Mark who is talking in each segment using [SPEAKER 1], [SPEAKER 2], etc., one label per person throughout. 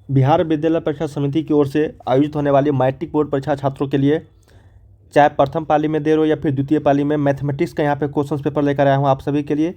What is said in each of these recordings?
[SPEAKER 1] बिहार विद्यालय परीक्षा समिति की ओर से आयोजित होने वाली मैट्रिक बोर्ड परीक्षा छात्रों के लिए, चाहे प्रथम पाली में देर हो या फिर द्वितीय पाली में, मैथमेटिक्स का यहाँ पे क्वेश्चन पेपर लेकर आया हूँ आप सभी के लिए।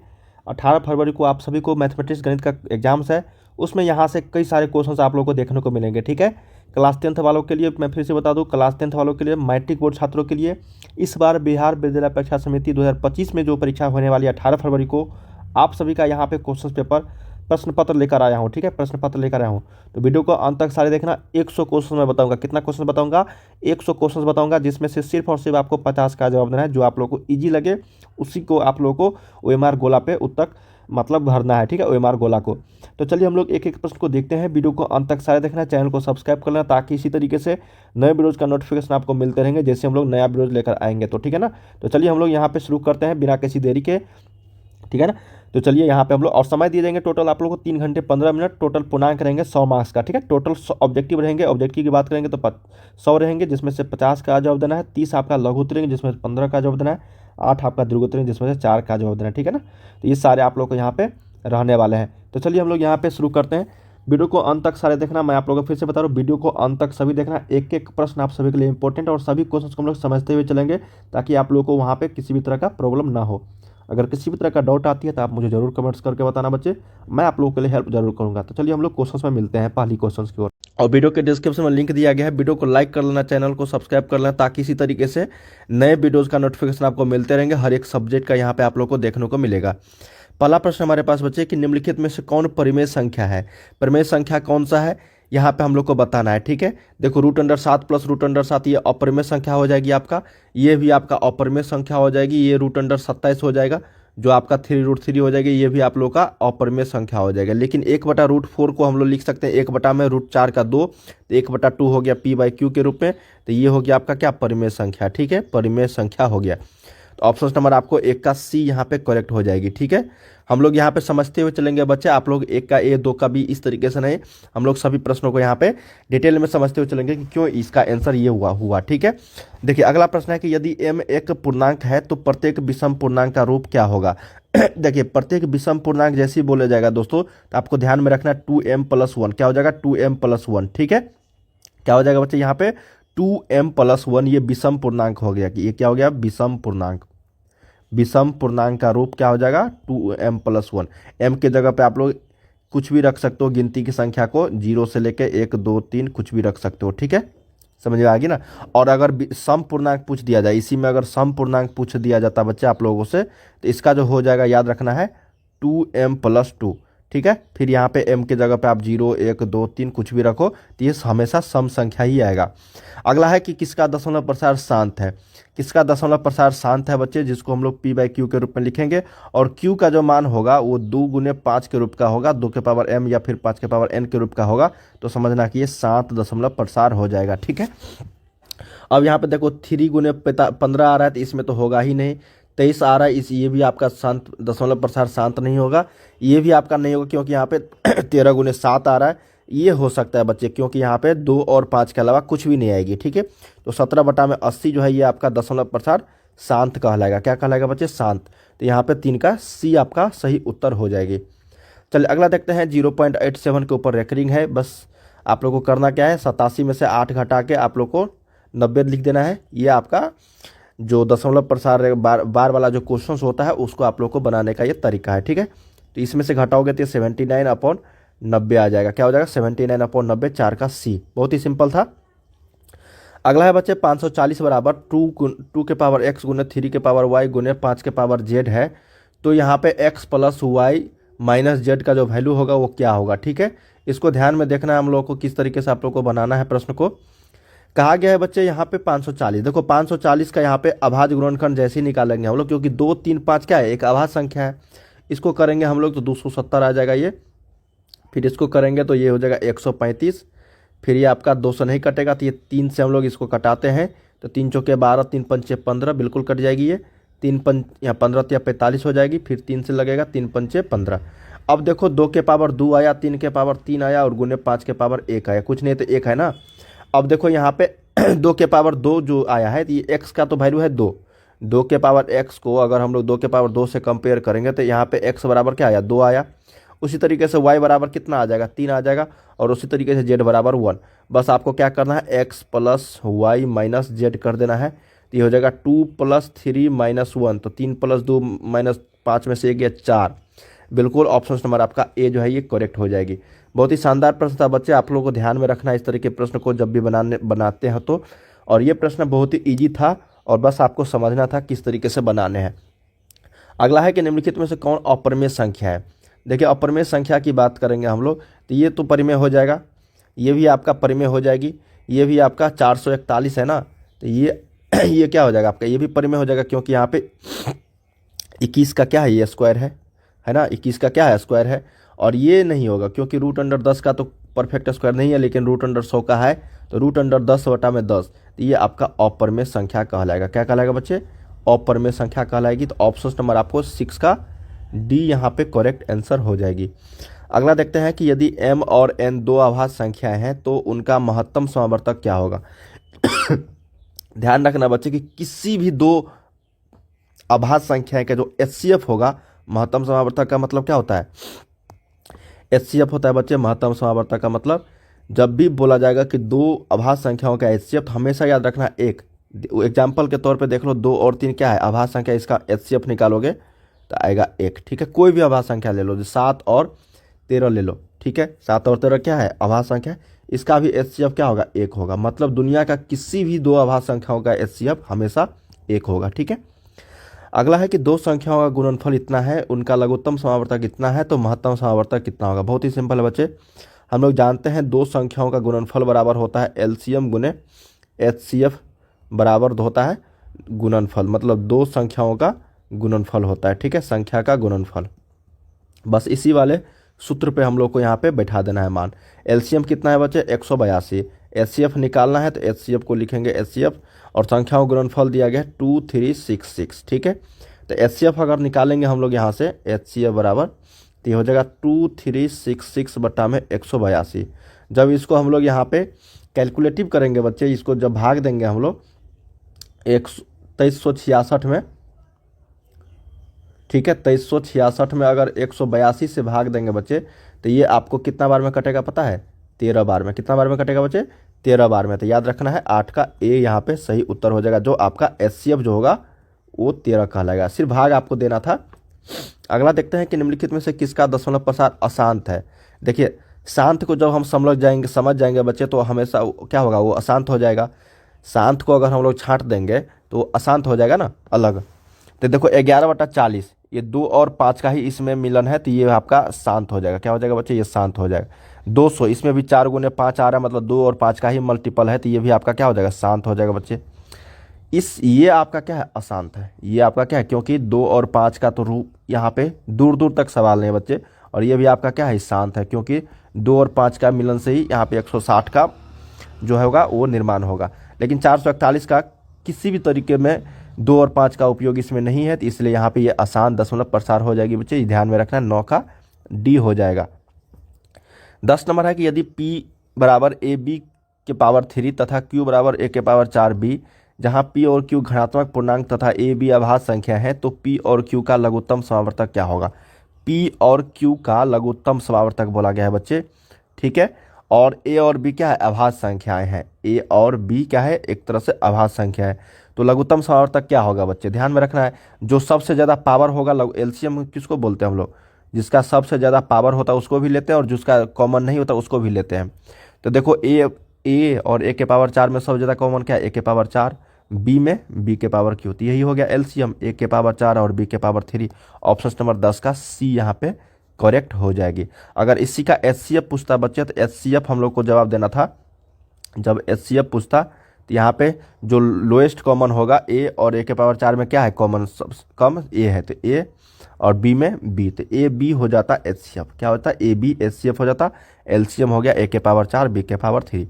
[SPEAKER 1] 18 फरवरी को आप सभी को मैथमेटिक्स गणित का एग्जाम्स है। उसमें यहाँ से कई सारे क्वेश्चंस आप लोगों को देखने को मिलेंगे, ठीक है। क्लास 10th वालों के लिए मैं फिर से बता दूं, क्लास 10th वालों के लिए, मैट्रिक बोर्ड छात्रों के लिए इस बार बिहार विद्यालय परीक्षा समिति 2025 में जो परीक्षा होने वाली है 18 फरवरी को, आप सभी का यहाँ पे क्वेश्चन पेपर प्रश्न पत्र लेकर आया हूँ, ठीक है। प्रश्न पत्र लेकर आया हूँ, तो वीडियो को अंत तक सारे देखना। 100 क्वेश्चन मैं बताऊंगा। कितना क्वेश्चन बताऊंगा? 100 क्वेश्चन बताऊंगा, जिसमें से सिर्फ और सिर्फ आपको 50 का जवाब देना है। जो आप लोगों को ईजी लगे उसी को आप लोगों को OMR गोला पे उत्तर मतलब भरना है, ठीक है, OMR गोला को। तो चलिए हम लोग एक एक प्रश्न को देखते हैं। वीडियो को अंत तक सारे देखना, चैनल को सब्सक्राइब कर लेना, ताकि इसी तरीके से नए वीडियोज का नोटिफिकेशन आपको मिलते रहेंगे जैसे हम लोग नया वीडियोज लेकर आएंगे, तो ठीक है ना। तो चलिए हम लोग यहाँ पे शुरू करते हैं बिना किसी देरी के, ठीक है ना। तो चलिए यहाँ पे हम लोग, और समय दिए जाएंगे टोटल आप लोगों को 3 घंटे 15 मिनट। टोटल पूर्णांक रहेंगे 100 मार्क्स का, ठीक है। टोटल ऑब्जेक्टिव रहेंगे, ऑब्जेक्टिव की बात करेंगे तो 100 रहेंगे, जिसमें से 50 का जवाब देना है। 30 आपका लघु उत्तर रहेंगे, जिसमें से 15 का जवाब देना है। 8 आपका दीर्घ उत्तर रहेंगे, जिसमें से 4 का जवाब देना है, ठीक है ना। तो ये सारे आप लोग को यहाँ पे रहने वाले हैं। तो चलिए हम लोग यहाँ पे शुरू करते हैं। वीडियो को अंत तक सारे देखना। मैं आप लोगों को फिर से बता रहा हूँ, वीडियो को अंत तक सभी देखना। एक एक प्रश्न आप सभी के लिए इंपॉर्टेंट, और सभी क्वेश्चन को हम लोग समझते हुए चलेंगे, ताकि आप लोगों को वहाँ पे किसी भी तरह का प्रॉब्लम ना हो। अगर किसी भी तरह का डाउट आती है तो आप मुझे जरूर कमेंट्स करके बताना बच्चे, मैं आप लोगों के लिए हेल्प जरूर करूंगा। तो चलिए हम लोग क्वेश्चंस में मिलते हैं, पहली क्वेश्चंस की ओर। और वीडियो के डिस्क्रिप्शन में लिंक दिया गया है, वीडियो को लाइक कर लेना, चैनल को सब्सक्राइब कर लेना, ताकि इसी तरीके से नए वीडियोज़ का नोटिफिकेशन आपको मिलते रहेंगे। हर एक सब्जेक्ट का यहाँ पे आप लोग को देखने को मिलेगा। पहला प्रश्न हमारे पास बच्चे कि निम्नलिखित में से कौन परिमेय संख्या है? परिमेय संख्या कौन सा है यहाँ पे हम लोग को बताना है, ठीक है। देखो √7 प्लस √7 ये अपरिमेय संख्या हो जाएगी आपका, ये भी आपका अपरिमेय संख्या हो जाएगी। ये √27 हो जाएगा, जो आपका 3√3 हो जाएगी, ये भी आप लोग का अपरिमेय संख्या हो जाएगा। लेकिन 1/√4 को हम लोग लिख सकते हैं 1 बटा में √4 का 2, तो 1/2 हो गया p/q के रूप में। तो ये हो गया आपका क्या? परिमेय संख्या, ठीक है, परिमेय संख्या हो गया। तो ऑप्शन नंबर आपको 1 का C यहाँ पे करेक्ट हो जाएगी, ठीक है। हम लोग यहाँ पे समझते हुए चलेंगे बच्चे, आप लोग 1 का A 2 का B इस तरीके से नहीं, हम लोग सभी प्रश्नों को यहाँ पे डिटेल में समझते हुए चलेंगे कि क्यों इसका आंसर ये हुआ, ठीक है। देखिए अगला प्रश्न है कि यदि m एक पूर्णांक है तो प्रत्येक विषम पूर्णांक का रूप क्या होगा? देखिए प्रत्येक विषम पूर्णांक जैसे ही बोला जाएगा दोस्तों, तो आपको ध्यान में रखना 2m+1 क्या हो जाएगा? 2m+1, ठीक है। क्या हो जाएगा बच्चे यहाँ पे? 2m+1 ये विषम पूर्णांक हो गया। कि ये क्या हो गया? विषम पूर्णांक। विषम पूर्णांक का रूप क्या हो जाएगा? 2m+1। m के जगह पे आप लोग कुछ भी रख सकते हो, गिनती की संख्या को 0 से लेके 1 2 3 कुछ भी रख सकते हो, ठीक है, समझ में आ गई ना। और अगर सम पूर्णांक पूछ दिया जाए, इसी में अगर सम पूर्णांक पूछ दिया जाता बच्चे आप लोगों से, तो इसका जो हो जाएगा याद रखना है 2m+2, ठीक है। फिर यहाँ पे m के जगह पे आप 0 1 2 3 कुछ भी रखो, तो ये हमेशा सम संख्या ही आएगा। अगला है कि किसका दशमलव प्रसार शांत है? किसका दशमलव प्रसार शांत है बच्चे? जिसको हम लोग p/q के रूप में लिखेंगे, और q का जो मान होगा वो 2 × 5 के रूप का होगा, 2 के पावर m या फिर 5 के पावर n के रूप का होगा। तो समझना कि ये शांत दशमलव प्रसार हो जाएगा, ठीक है। अब यहाँ पे देखो 3 × 15 आ रहा है, तो इसमें तो होगा ही नहीं। 23 आ रहा है, ये भी आपका शांत दशमलव प्रसार शांत नहीं होगा। ये भी आपका नहीं होगा, क्योंकि यहाँ पे 13 × 7 आ रहा है। ये हो सकता है बच्चे, क्योंकि यहाँ पे 2 और 5 के अलावा कुछ भी नहीं आएगी, ठीक है। तो 17/80 जो है ये आपका दशमलव प्रसार शांत कहलाएगा। क्या कहलाएगा बच्चे? शांत। तो यहाँ पे 3 का C आपका सही उत्तर हो जाएगी। चलिए अगला देखते हैं। 0.87 के ऊपर रेकरिंग है। बस आप लोग को करना क्या है, 87 में से 8 घटा के आप लोग को 90 लिख देना है। ये आपका जो दशमलव प्रसार बार वाला जो क्वेश्चन होता है उसको आप लोग को बनाने का ये तरीका है, ठीक है। तो इसमें से घटाओगे तो 79/90 आ जाएगा। क्या हो जाएगा? 79/90, 4 का C। बहुत ही सिंपल था। अगला है बच्चे 540 बराबर 2 के पावर x गुने 3 के पावर y गुने 5 के पावर z है। तो यहाँ पे x + y - z का जो वैल्यू होगा वो क्या होगा, ठीक है। इसको ध्यान में देखना है हम लोग को, किस तरीके से आप लोग को बनाना है प्रश्न को। कहा गया है बच्चे यहाँ पे 540। देखो 540 का यहाँ पे अभाज्य गुणनखंड जैसे ही निकालेंगे हम लोग, क्योंकि 2 3 5 क्या है? एक अभाज्य संख्या है। इसको करेंगे हम लोग तो 270 आ जाएगा ये। फिर इसको करेंगे तो ये हो जाएगा 135। फिर ये आपका 2 से नहीं कटेगा, तो ये 3 से हम लोग इसको कटाते हैं, तो 3 चौके 12 3 पंचे 15 बिल्कुल कट जाएगी। ये 3 5 या 15 तो या 45 हो जाएगी। फिर 3 से लगेगा, 3 पंचे 15। अब देखो 2 के पावर 2 आया, 3 के पावर 3 आया, और गुने 5 के पावर 1 आया। कुछ नहीं तो 1 है ना। अब देखो यहाँ पे 2 के पावर 2 जो आया है, तो ये x का तो वैल्यू है 2। 2 के पावर x को अगर हम लोग 2 के पावर 2 से कंपेयर करेंगे तो यहाँ पे x बराबर क्या आया? 2 आया। उसी तरीके से y बराबर कितना आ जाएगा, 3 आ जाएगा, और उसी तरीके से z बराबर 1। बस आपको क्या करना है, x plus y minus z कर देना है, तो ये हो जाएगा 2 प्लस 3 माइनस 1, तो 3 प्लस 2 माइनस 5 में से 1 गया 4। बिल्कुल ऑप्शन नंबर आपका ए जो है ये करेक्ट हो जाएगी। बहुत ही शानदार प्रश्न था बच्चे, आप लोगों को ध्यान में रखना है इस तरह के प्रश्न को जब भी बनाते हैं तो। और ये प्रश्न बहुत ही ईजी था और बस आपको समझना था किस तरीके से बनाने हैं। अगला है कि निम्नलिखित में से कौन अपरिमेय संख्या है। देखिए अपरिमेय संख्या की बात करेंगे हम लोग, तो ये तो परिमेय हो जाएगा, ये भी आपका परिमेय हो जाएगी, ये भी आपका 441 है ना, तो ये क्या हो जाएगा आपका, ये भी परिमेय हो जाएगा, क्योंकि यहाँ पे 21 का क्या है, ये स्क्वायर है ना, 21 का क्या है, स्क्वायर है। और ये नहीं होगा क्योंकि √10 का तो परफेक्ट स्क्वायर नहीं है, लेकिन √100 का है, तो √10/10, तो ये आपका अपरिमेय संख्या कहलाएगा। क्या कहलाएगा बच्चे, अपरिमेय संख्या कहलाएगी। तो ऑप्शन नंबर आपको 6 का डी यहाँ पे करेक्ट आंसर हो जाएगी। अगला देखते हैं कि यदि m और n दो अभाज्य संख्याएं हैं तो उनका महत्तम समावर्तक क्या होगा। ध्यान रखना बच्चे कि किसी भी दो अभाज्य संख्याएं का जो HCF होगा, महत्तम समावर्तक का मतलब क्या होता है, HCF होता है बच्चे महत्तम समावर्तक का मतलब। जब भी बोला जाएगा कि दो अभाज्य संख्याओं का HCF, तो हमेशा याद रखना एक। एग्जाम्पल के तौर पे देख लो, 2 और 3 क्या है, अभाज्य संख्या, इसका HCF निकालोगे तो आएगा 1। ठीक है, कोई भी अभाज्य संख्या ले लो, जो 7 और 13 ले लो, ठीक है, 7 और 13 क्या है, अभाज्य संख्या, इसका भी HCF क्या होगा, 1 होगा। मतलब दुनिया का किसी भी दो अभाज्य संख्याओं का HCF हमेशा 1 होगा। ठीक है, अगला है कि दो संख्याओं का गुणनफल इतना है, उनका लघुत्तम समावर्तक कितना है, तो महत्तम समावर्तक कितना होगा। बहुत ही सिंपल है बच्चे, हम लोग जानते हैं दो संख्याओं का गुणनफल बराबर होता है LCM गुने HCF बराबर होता है गुणनफल, मतलब दो संख्याओं का गुणनफल होता है। ठीक है, संख्या का गुणनफल, बस इसी वाले सूत्र पे हम लोग को यहाँ पे बैठा देना है मान। LCM कितना है बच्चे, 182। HCF निकालना है तो HCF को लिखेंगे HCF, और संख्याओं गुणनफल दिया गया है 2366। ठीक है, तो HCF अगर निकालेंगे हम लोग यहाँ से, HCF बराबर, तो ये हो जाएगा 2366 बटा में 182। जब इसको हम लोग यहाँ पे कैलकुलेटिव करेंगे बच्चे, इसको जब भाग देंगे हम लोग 2366 में, ठीक है, 2366 में अगर 182 से भाग देंगे बच्चे, तो ये आपको कितना बार में कटेगा पता है, 13 बार में। कितना बार में कटेगा बच्चे, 13 बार में। तो याद रखना है 8 का ए यहाँ पे सही उत्तर हो जाएगा। जो आपका HCF जो होगा वो 13 कहलाएगा, सिर्फ भाग आपको देना था। अगला देखते हैं कि निम्नलिखित में से किसका दशमलव प्रसार अशांत है। देखिए शांत को जब हम समझ जाएंगे बच्चे, तो हमेशा क्या होगा, वो अशांत हो जाएगा। शांत को अगर हम लोग छांट देंगे तो अशांत हो जाएगा ना अलग। तो देखो 11/40, ये 2 और 5 का ही इसमें मिलन है, तो ये आपका शांत हो जाएगा। क्या हो जाएगा बच्चे, ये शांत हो जाएगा। 200, इसमें भी 4 गुने 5 आ रहा है, मतलब 2 और 5 का ही मल्टीपल है, तो ये भी आपका क्या हो जाएगा, शांत हो जाएगा बच्चे। ये आपका क्या है, अशांत है। ये आपका क्या है, क्योंकि 2 और 5 का तो रूप यहाँ पे दूर दूर तक सवाल नहीं है बच्चे। और ये भी आपका क्या है, शांत है, क्योंकि 2 और 5 का मिलन से ही यहाँ पे 160 का जो होगा वो निर्माण होगा। लेकिन 441 का किसी भी तरीके में 2 और 5 का उपयोग इसमें नहीं है, तो इसलिए यहाँ पे ये आसान दशमलव प्रसार हो जाएगी बच्चे। ध्यान में रखना, 9 का डी हो जाएगा। 10 नंबर है कि यदि P बराबर AB के पावर 3 तथा Q बराबर A के पावर 4B, जहाँ P और Q घनात्मक पूर्णांक तथा AB अभाज्य संख्या है, तो P और Q का लघुत्तम समावर्तक क्या होगा। P और Q का लघुत्तम समावर्तक बोला गया है बच्चे। ठीक है, और A और B क्या है, अभाज्य संख्याएं हैं। A और B क्या है, एक तरह से अभाज्य संख्या है। तो लघुत्तम समावर्तक क्या होगा बच्चे, ध्यान में रखना है। जो सबसे ज़्यादा पावर होगा, LCM किसको बोलते हैं हम लोग, जिसका सबसे ज़्यादा पावर होता है उसको भी लेते हैं, और जिसका कॉमन नहीं होता उसको भी लेते हैं। तो देखो A और A के पावर 4 में सबसे ज़्यादा कॉमन क्या है, A के पावर 4, B में B के पावर Q, तो यही हो गया LCM, A के पावर 4 और B के पावर 3। ऑप्शन नंबर 10 का C यहाँ पे करेक्ट हो जाएगी। अगर इसी का HCF पूछता बच्चे, तो HCF हम लोग को जवाब देना था। जब HCF पूछता तो यहाँ पे जो लोएस्ट कॉमन होगा A, और A के पावर 4 में क्या है कॉमन, कम A है, तो A, और B में B, तो A B हो जाता HCF। क्या होता है, A B HCF हो जाता। LCM हो गया A के पावर 4 B के पावर 3।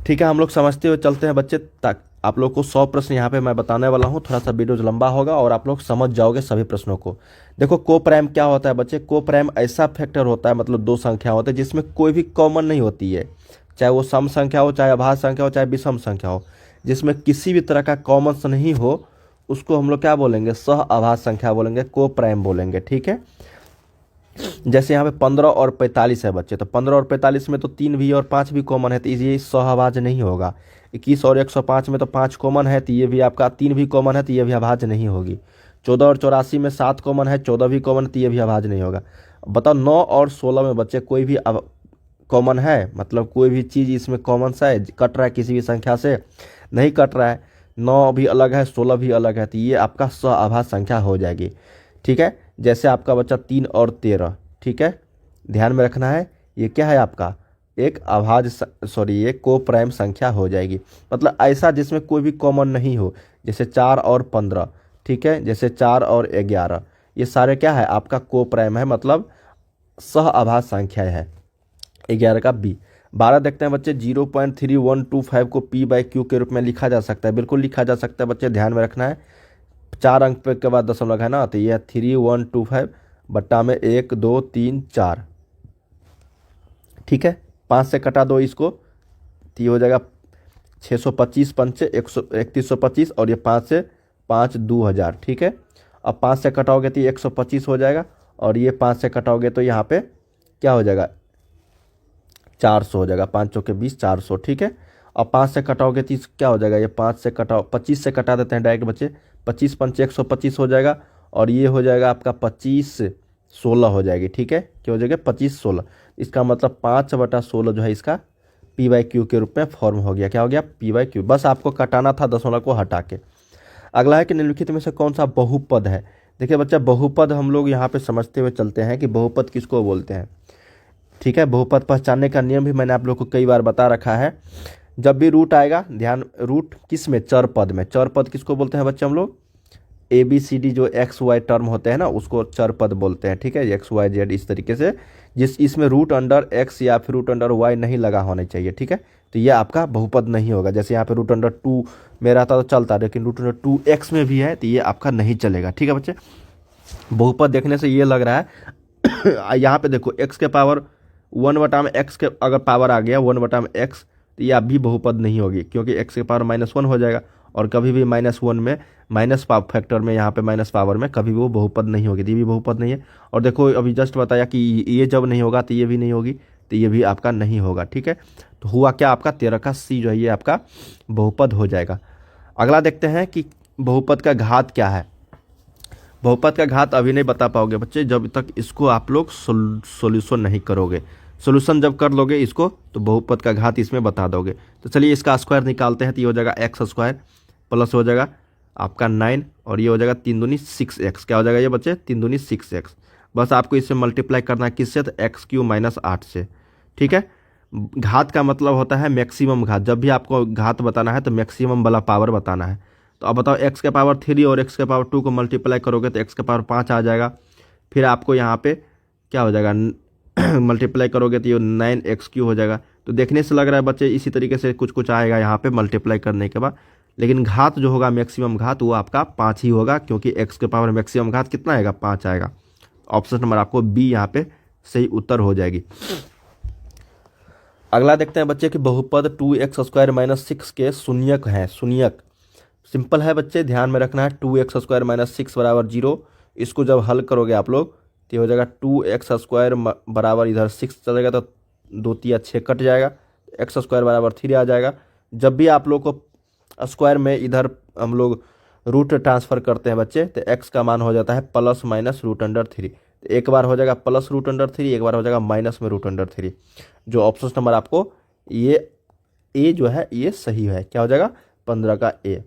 [SPEAKER 1] ठीक है, हम लोग समझते हुए चलते हैं बच्चे, तक आप लोग को 100 प्रश्न यहाँ पे मैं बताने वाला हूँ। थोड़ा सा वीडियो लंबा होगा और आप लोग समझ जाओगे सभी प्रश्नों को। देखो को प्राइम क्या होता है बच्चे, को प्राइम ऐसा फैक्टर होता है, मतलब दो संख्या होते हैं जिसमें कोई भी कॉमन नहीं होती है, चाहे वो सम संख्या हो, चाहे अभाज्य संख्या हो, चाहे विषम संख्या हो, जिसमें किसी भी तरह का कॉमन नहीं हो, उसको हम लोग क्या बोलेंगे, सह अभाज्य संख्या बोलेंगे, को प्राइम बोलेंगे। ठीक है, जैसे यहाँ पे 15 और 45 है बच्चे, तो 15 और 45 में तो 3 भी और 5 भी कॉमन है, तो ये सहअभाज्य नहीं होगा। 21 और 105 में तो 5 कॉमन है, तो ये भी आपका 3 भी कॉमन है, तो ये भी अभाज्य नहीं होगी। 14 और 84 में 7 कॉमन है, 14 भी कॉमन है, तो ये भी अभाज्य नहीं होगा। बताओ 9 और 16 में बच्चे कोई भी कॉमन है, मतलब कोई भी चीज़ इसमें कॉमन सा है, कट रहा है किसी भी संख्या से, नहीं कट रहा है। 9 भी अलग है, 16 भी अलग है, तो ये आपका सहअभाज्य संख्या हो जाएगी। ठीक है, जैसे आपका बच्चा 3 और 13, ठीक है, ध्यान में रखना है, ये क्या है आपका एक अभाज्य सॉरी ये कोप्राइम संख्या हो जाएगी। मतलब ऐसा जिसमें कोई भी कॉमन नहीं हो, जैसे 4 और 15, ठीक है, जैसे 4 और 11, ये सारे क्या है आपका कोप्राइम है, मतलब सहअभाज्य संख्या है। 11 का बी। 12 देखते हैं बच्चे, 0.3125 को p/q के रूप में लिखा जा सकता है, बिल्कुल लिखा जा सकता है बच्चे, ध्यान में रखना है। 4 अंक पे के बाद दशमलव है ना, तो ये 3125 बट्टा में 1 2 3 4, ठीक है। 5 से कटा दो इसको, तो ये हो जाएगा 625 पंचे 3125, और ये 5 से 5 2000, ठीक है। अब 5 से कटाओगे तो ये 125 हो जाएगा, और ये 5 से कटाओगे तो यहाँ पे क्या हो जाएगा 400 हो जाएगा, 5 चौके 20 400, ठीक है। अब 5 से कटाओगे तो क्या हो जाएगा, ये 5 से कटाओ 25 से कटा देते हैं डायरेक्ट बच्चे, 25 पंचे 125 हो जाएगा, और ये हो जाएगा आपका 25 16 हो जाएगी, ठीक है। क्या हो जाएगा 25 16, इसका मतलब 5/16 जो है इसका p/q के रूप में फॉर्म हो गया। क्या हो गया p/q, बस आपको कटाना था दशमलव को हटा के। अगला है कि निम्नलिखित में से कौन सा बहुपद है। देखिए बच्चा, बहुपद हम लोग यहाँ पे समझते हुए चलते हैं कि बहुपद किसको बोलते हैं, ठीक है। बहुपद पहचानने का नियम भी मैंने आप लोग को कई बार बता रखा है। जब भी रूट आएगा, ध्यान, रूट किस में, चर पद में। चर पद किसको बोलते हैं बच्चे हम लोग, ABCD जो XY टर्म होते हैं ना, उसको चर पद बोलते हैं, ठीक है। XYZ इस तरीके से, जिस इसमें रूट अंडर x या फिर रूट अंडर y नहीं लगा होना चाहिए, ठीक है। तो ये आपका बहुपद नहीं होगा। जैसे यहाँ पे रूट अंडर 2 में रहता तो चलता, लेकिन रूट अंडर 2x में भी है, तो ये आपका नहीं चलेगा, ठीक है बच्चे। बहुपद देखने से ये लग रहा है यहाँ पे देखो x के पावर 1/x के अगर पावर आ गया 1/x, तो ये अभी बहुपद नहीं होगी, क्योंकि x के पावर -1 हो जाएगा, और कभी भी -1 में माइनस पावर फैक्टर में, यहाँ पे माइनस पावर में कभी वो बहुपद नहीं होगी, तो ये भी बहुपद नहीं है। और देखो अभी जस्ट बताया कि ये जब नहीं होगा तो ये भी नहीं होगी, तो ये भी आपका नहीं होगा, ठीक है। तो हुआ क्या आपका 13 का सी जो है ये आपका बहुपद हो जाएगा। अगला देखते हैं कि बहुपद का घात क्या है। बहुपद का घात अभी नहीं बता पाओगे बच्चे, जब तक इसको आप लोग सोल्यूशन नहीं करोगे। सोल्यूशन जब कर लोगे इसको, तो बहुपद का घात इसमें बता दोगे। तो चलिए इसका स्क्वायर निकालते हैं, तो ये हो जाएगा x² प्लस हो जाएगा आपका 9, और ये हो जाएगा 3 दूनी 6x। क्या हो जाएगा ये बच्चे 3 दूनी 6x। बस आपको इससे मल्टीप्लाई करना है किससे, तो x³ - 8 से, ठीक है। घात का मतलब होता है मैक्सिमम घात। जब भी आपको घात बताना है तो मैक्सिमम वाला पावर बताना है। तो अब बताओ x के पावर 3 और x के पावर 2 को मल्टीप्लाई करोगे तो x के पावर 5 आ जाएगा। फिर आपको यहाँ पे क्या हो जाएगा मल्टीप्लाई करोगे तो ये 9x³ हो जाएगा। तो देखने से लग रहा है बच्चे इसी तरीके से कुछ कुछ आएगा यहाँ पे मल्टीप्लाई करने के बाद, लेकिन घात जो होगा मैक्सिमम घात वो आपका 5 ही होगा, क्योंकि x के पावर मैक्सिमम घात कितना आएगा 5 आएगा। ऑप्शन नंबर आपको बी यहाँ पे सही उत्तर हो जाएगी। अगला देखते हैं बच्चे कि बहुपद 2x² - 6 के शून्यक है। शून्यक सिंपल है बच्चे, ध्यान में रखना है। 2x² - 6 = 0। इसको जब हल करोगे आप लोग तो हो जाएगा 2x² बराबर इधर 6 चलेगा तो 2 3 6 कट जाएगा, x² बराबर 3 आ जाएगा। जब भी आप लोग को स्क्वायर में इधर हम लोग रूट ट्रांसफ़र करते हैं बच्चे, तो x का मान हो जाता है +-√3। तो एक बार हो जाएगा +√3, एक बार हो जाएगा माइनस में √3। जो ऑप्शन नंबर आपको ये ए जो है ये सही है। क्या हो जाएगा 15 का ए।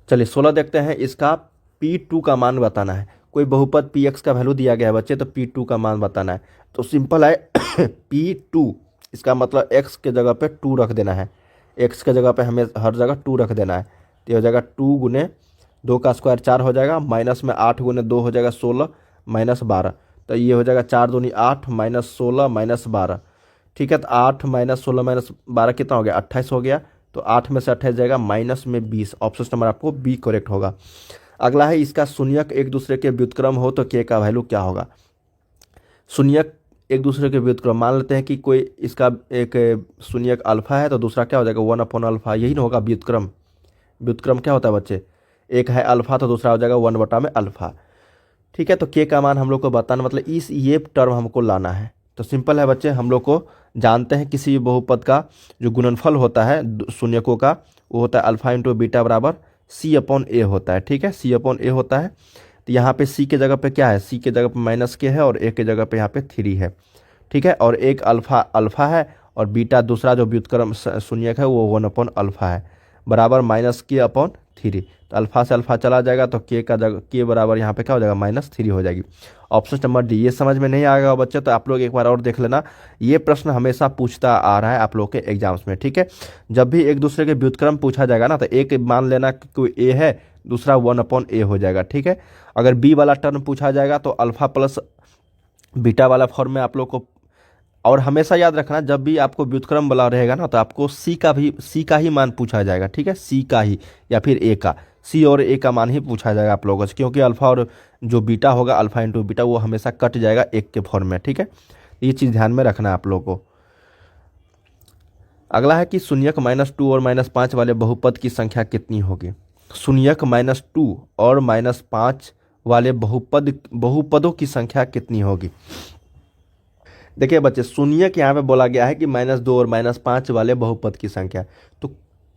[SPEAKER 1] चलिए 16 देखते हैं, इसका P2 का मान बताना है। कोई बहुपद Px का वैल्यू दिया गया है बच्चे, तो P2 का मान बताना है। तो सिंपल है P2, इसका मतलब x के जगह पे 2 रख देना है। x के जगह पे हमें हर जगह 2 रख देना है। तो हो जाएगा 2 गुने 2 का स्क्वायर 4 हो जाएगा, माइनस में 8 गुने 2 हो जाएगा 16 - 12। तो ये हो जाएगा 4 दूनी 8 -16 - 12, ठीक है। तो 8 - 16 - 12 कितना हो गया 28 हो गया। तो 8 में से 28 जाएगा माइनस में 20। ऑप्शन नंबर आपको बी करेक्ट होगा। अगला है इसका शून्यक एक दूसरे के व्युत्क्रम हो तो के का वैल्यू क्या होगा। शून्यक एक दूसरे के व्युत्क्रम, मान लेते हैं कि कोई इसका एक शून्यक अल्फा है तो दूसरा क्या हो जाएगा 1/α, यही ना होगा व्युत्क्रम। व्युत्क्रम क्या होता है बच्चे, एक है अल्फा तो दूसरा हो जाएगा 1/α। ठीक है। तो के का मान हम लोग को बताना, मतलब इस ये टर्म हमको लाना है। तो सिंपल है बच्चे, हम लोग को जानते हैं किसी भी बहुपद का जो गुणनफल होता है शून्यकों का, वो होता है अल्फा इंटू बीटा बराबर सी अपॉन ए होता है। ठीक है, सी अपॉन ए होता है। तो यहाँ पे सी के जगह पे क्या है, सी के जगह पे माइनस के है और ए के जगह पे यहाँ पे 3 है। ठीक है, और एक अल्फा अल्फा है और बीटा दूसरा जो व्युत्क्रम शून्यक है वो 1 अपॉन अल्फा है, बराबर माइनस के अपॉन 3। तो अल्फा से अल्फा चला जाएगा तो के का जगह के बराबर यहाँ पे क्या हो जाएगा, -3 हो जाएगी। Option number D. ये समझ में नहीं आएगा बच्चे तो आप लोग एक बार और देख लेना, ये प्रश्न हमेशा पूछता आ रहा है आप लोग के एग्जाम्स में। ठीक है, जब भी एक दूसरे के व्युत्क्रम पूछा जाएगा ना, तो एक मान लेना कि कोई ए है, दूसरा 1 अपॉन ए हो जाएगा। ठीक है, अगर बी वाला टर्म पूछा जाएगा तो अल्फा प्लस बीटा वाला फॉर्म में आप लोग को, और हमेशा याद रखना जब भी आपको व्युत्क्रम वाला रहेगा ना, तो आपको सी का ही मान पूछा जाएगा। ठीक है, सी का ही या फिर ए का, सी और ए का मान ही पूछा जाएगा आप लोगों से, क्योंकि अल्फा और जो बीटा होगा, अल्फा इंटू बीटा, वो हमेशा कट जाएगा एक के फॉर्म में। ठीक है, ये चीज़ ध्यान में रखना है आप लोगों को। अगला है कि शून्यक -2 और -5 वाले बहुपद की संख्या कितनी होगी। शून्यक -2 और -5 वाले बहुपदों की संख्या कितनी होगी। देखिए बच्चे, शून्यक यहाँ पे बोला गया है कि -2 और -5 वाले बहुपद की संख्या, तो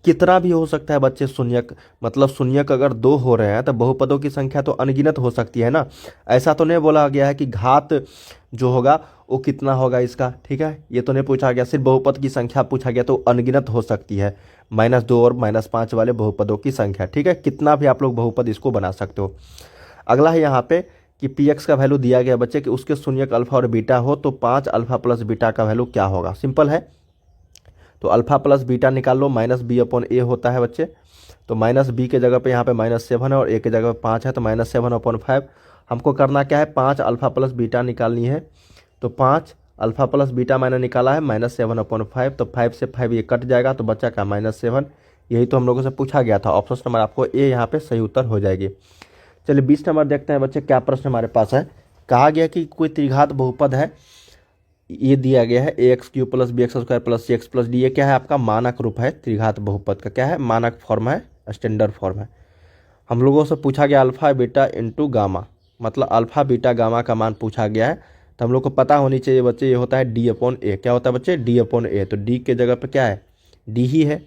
[SPEAKER 1] कितना भी हो सकता है बच्चे शून्यक, मतलब शून्यक अगर 2 हो रहे हैं तो बहुपदों की संख्या तो अनगिनत हो सकती है ना। ऐसा तो नहीं बोला गया है कि घात जो होगा वो कितना होगा इसका। ठीक है, ये तो नहीं पूछा गया, सिर्फ बहुपद की संख्या पूछा गया, तो अनगिनत हो सकती है -2 और -5 वाले बहुपदों की संख्या। ठीक है, कितना भी आप लोग बहुपद इसको बना सकते हो। अगला है यहाँ पे कि पी एक्स का वैल्यू दिया गया बच्चे कि उसके शून्यक अल्फा और बीटा हो तो 5 अल्फा प्लस बीटा का वैल्यू क्या होगा। सिंपल है, तो अल्फा प्लस बीटा निकाल लो, -b अपॉन ए होता है बच्चे। तो -b के जगह पे यहाँ पे -7 है और ए के जगह पे 5 है, तो -7 अपॉन 5। हमको करना क्या है, 5 अल्फा प्लस बीटा निकालनी है। तो 5 अल्फा प्लस बीटा मैंने निकाला है -7 अपॉन 5, तो 5 से 5 ये कट जाएगा तो बच्चा का -7। यही तो हम लोगों से पूछा गया था। ऑप्शन नंबर आपको ए यहाँ पे सही उत्तर हो जाएगी। चलिए 20 नंबर देखते हैं बच्चे, क्या प्रश्न हमारे पास है। कहा गया कि कोई त्रिघात बहुपद है, ये दिया गया है ax³ plus bx² plus cx plus D. ये क्या है, आपका मानक रूप है त्रिघात बहुपद का, क्या है, मानक फॉर्म है, स्टैंडर्ड फॉर्म है। हम लोगों से पूछा गया अल्फा बीटा इंटू गामा, मतलब अल्फा बीटा गामा का मान पूछा गया है। तो हम लोग को पता होनी चाहिए बच्चे, ये होता है डी अपॉन ए। क्या होता है बच्चे, डी अपॉन ए। तो डी के जगह पे क्या है, डी ही है।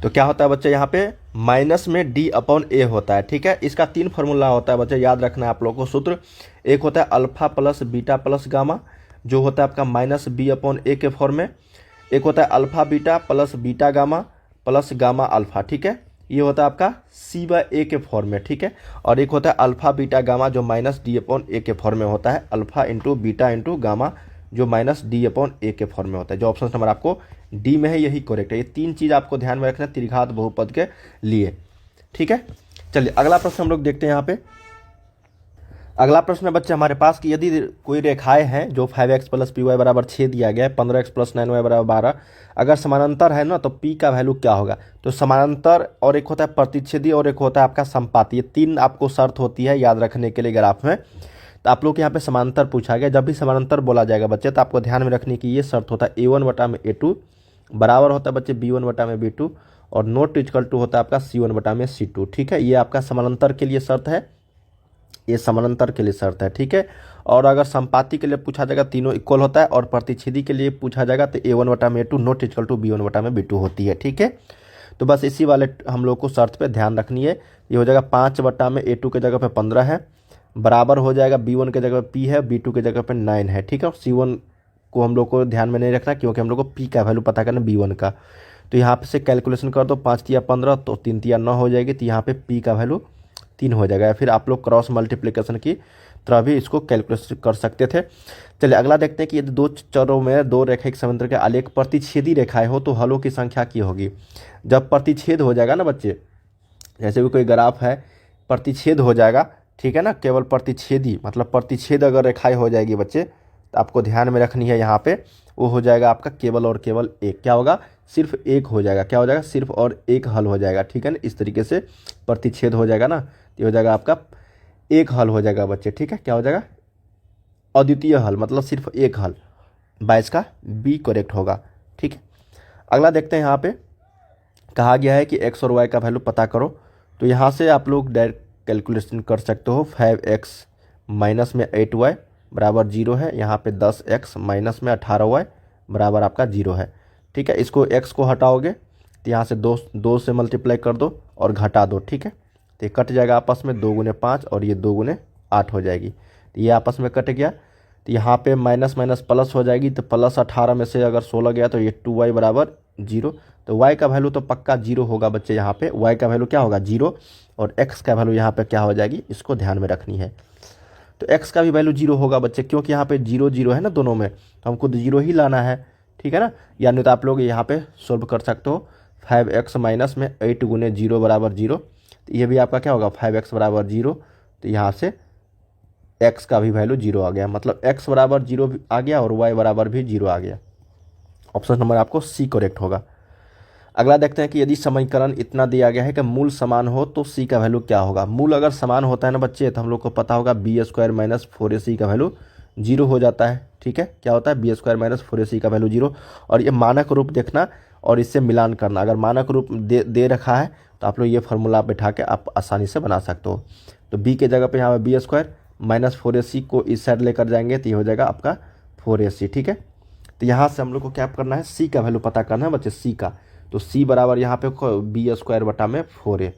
[SPEAKER 1] तो क्या होता है बच्चे, यहाँ पे माइनस में डी अपॉन ए होता है। ठीक है, इसका 3 फार्मूला होता है बच्चे, याद रखना है आप लोगों को सूत्र। एक होता है alpha plus beta plus gamma, जो होता है आपका -b अपॉन ए के फॉर्म में। एक होता है alpha beta plus beta gamma plus gamma alpha. ठीक है, ये होता है आपका c/a के फॉर्म में। ठीक है, और एक होता है अल्फा बीटा गामा जो -d अपॉन ए के फॉर्म में होता है, alpha into beta into gamma जो -d अपॉन ए के फॉर्म में होता है। जो ऑप्शन नंबर आपको डी में है यही करेक्ट है। ये 3 चीज़ आपको ध्यान में रखना है त्रिघात बहुपद के लिए। ठीक है, चलिए अगला प्रश्न हम लोग देखते हैं। यहाँ पे अगला प्रश्न है बच्चे हमारे पास कि यदि कोई रेखाएं हैं जो 5x प्लस पी वाई बराबर 6 दिया गया है, 15x प्लस 9y बराबर 12, अगर समानांतर है ना तो p का वैल्यू क्या होगा। तो समानांतर और एक होता है प्रतिच्छेदी और एक होता है आपका संपाती, ये 3 आपको शर्त होती है याद रखने के लिए ग्राफ में। तो आप लोग यहाँ पे समानांतर पूछा गया, जब भी समानांतर बोला जाएगा बच्चे तो आपको ध्यान में रखने की ये शर्त होता है a1/a2 बराबर होता है बच्चे b1/b2 और नॉट इक्वल टू होता है आपका c1/c2। ठीक है, ये आपका समानांतर के लिए शर्त है, ये समानांतर के लिए शर्त है। ठीक है, और अगर संपाती के लिए पूछा जाएगा तीनों इक्वल होता है, और प्रतिच्छेदी के लिए पूछा जाएगा तो a1/a2 not equal to b1/b2 होती है। ठीक है, तो बस इसी वाले हम लोग को शर्त पे ध्यान रखनी है। ये हो जाएगा 5/a2 के जगह पे 15 है, बराबर हो जाएगा b1 के जगह पे p है, b2 के जगह पे 9 है। ठीक है, और c1 को हम लोग को ध्यान में नहीं रखना क्योंकि हम लोग को p का वैल्यू पता करना b1 का। तो यहाँ पे से कैलकुलेशन कर दो, 5 तिया 15 तो 3 तिया 9 हो जाएगी, तो यहाँ पे p का वैल्यू 3 हो जाएगा। या फिर आप लोग क्रॉस मल्टीप्लिकेशन की तरह भी इसको कैलकुलेट कर सकते थे। चलिए अगला देखते हैं कि यदि 2 चरों में 2 रेखा एक समुद्र के आलेख प्रतिच्छेदी रेखाएं हो तो हलों की संख्या क्या होगी। जब प्रतिच्छेद हो जाएगा ना बच्चे, जैसे भी कोई ग्राफ है प्रतिच्छेद हो जाएगा, ठीक है ना, केवल प्रतिच्छेदी मतलब प्रतिच्छेद अगर रेखाएं हो जाएगी बच्चे तो आपको ध्यान में रखनी है यहाँ पे, वो हो जाएगा आपका केवल और केवल एक। क्या होगा, सिर्फ एक हो जाएगा। क्या हो जाएगा, सिर्फ और एक हल हो जाएगा। ठीक है ना, इस तरीके से प्रतिच्छेद हो जाएगा ना, तो हो जाएगा आपका एक हल हो जाएगा बच्चे। ठीक है, क्या हो जाएगा, अद्वितीय हल, मतलब सिर्फ एक हल। 22 का बी करेक्ट होगा। ठीक है, अगला देखते हैं। यहाँ पे कहा गया है कि एक्स और वाई का वैल्यू पता करो। तो यहाँ से आप लोग डायरेक्ट कैलकुलेशन कर सकते हो। 5x माइनस में 8y बराबर 0 है। यहाँ पे 10x माइनस में 18y बराबर आपका 0 है। ठीक है, इसको x को हटाओगे तो यहाँ से दो से मल्टीप्लाई कर दो और घटा दो। ठीक है, तो ये कट जाएगा आपस में, 2 गुने 5 और ये 2 गुने 8 हो जाएगी। तो ये आपस में कट गया, तो यहाँ पे माइनस माइनस प्लस हो जाएगी। तो प्लस 18 में से अगर 16 गया तो ये 2y बराबर 0। तो y का वैल्यू तो पक्का 0 होगा बच्चे। यहाँ पे y का वैल्यू क्या होगा 0 और x का वैल्यू यहाँ पे क्या हो जाएगी, इसको ध्यान में रखनी है। तो x का भी वैल्यू 0 होगा बच्चे, क्योंकि यहाँ पे 0 0 है ना दोनों में, तो हमको 0 ही लाना है। ठीक है ना, यानी तो आप लोग यहाँ पे सोल्व कर सकते हो। 5x माइनस में 8 गुने 0 बराबर 0, तो ये भी आपका क्या होगा 5x बराबर 0। तो यहाँ से x का भी वैल्यू 0 आ गया, मतलब x बराबर 0 आ गया और y बराबर भी 0 आ गया। ऑप्शन नंबर आपको सी करेक्ट होगा। अगला देखते हैं कि यदि समीकरण इतना दिया गया है कि मूल समान हो तो सी का वैल्यू क्या होगा। मूल अगर समान होता है ना बच्चे, तो हम लोग को पता होगा बी स्क्वायर माइनस 4ac का वैल्यू 0 हो जाता है। ठीक है, क्या होता है बी स्क्वायर माइनस 4ac का वैल्यू 0। और ये मानक रूप देखना और इससे मिलान करना। अगर मानक रूप दे रखा है तो आप लोग ये फार्मूला बैठा के आप आसानी से बना सकते हो। तो बी के जगह पे यहाँ पे बी स्क्वायर माइनस 4ac को इस साइड लेकर जाएंगे तो ये हो जाएगा आपका 4ac। ठीक है, तो यहाँ से हम लोग को क्या करना है, सी का वैल्यू पता करना है बच्चे, सी का। तो सी बराबर यहाँ पे बी स्क्वायर बटा में 4a,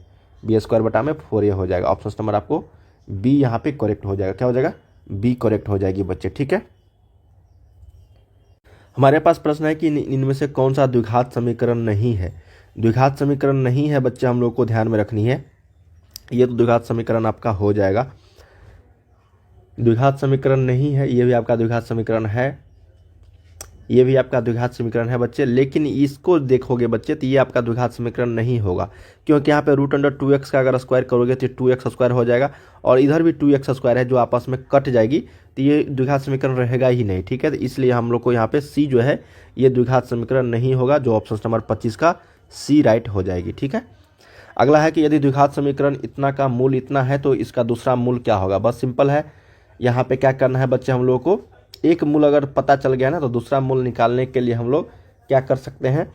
[SPEAKER 1] बी स्क्वायर बटा में 4a हो जाएगा। ऑप्शन नंबर आपको बी यहाँ पे करेक्ट हो जाएगा। क्या हो जाएगा, बी करेक्ट हो जाएगी बच्चे। ठीक है, हमारे पास प्रश्न है कि इनमें से कौन सा द्विघात समीकरण नहीं है। द्विघात समीकरण नहीं है बच्चे, हम लोग को ध्यान में रखनी है। ये तो द्विघात समीकरण आपका हो जाएगा। द्विघात समीकरण नहीं है, ये भी आपका द्विघात समीकरण है, ये भी आपका द्विघात समीकरण है बच्चे। लेकिन इसको देखोगे बच्चे तो ये आपका द्विघात समीकरण नहीं होगा, क्योंकि यहाँ पे रूट अंडर 2x का अगर स्क्वायर करोगे तो 2x स्क्वायर हो जाएगा और इधर भी 2x स्क्वायर है जो आपस में कट जाएगी, तो ये द्विघात समीकरण रहेगा ही नहीं। ठीक है, तो इसलिए हम लोग को यहाँ पे सी जो है ये द्विघात समीकरण नहीं होगा, जो ऑप्शन नंबर 25 का सी राइट हो जाएगी। ठीक है, अगला है कि यदि द्विघात समीकरण इतना का मूल इतना है तो इसका दूसरा मूल क्या होगा। बस सिंपल है, यहाँ पे क्या करना है बच्चे, हम लोग को एक मूल अगर पता चल गया ना तो दूसरा मूल निकालने के लिए हम लोग क्या कर सकते हैं,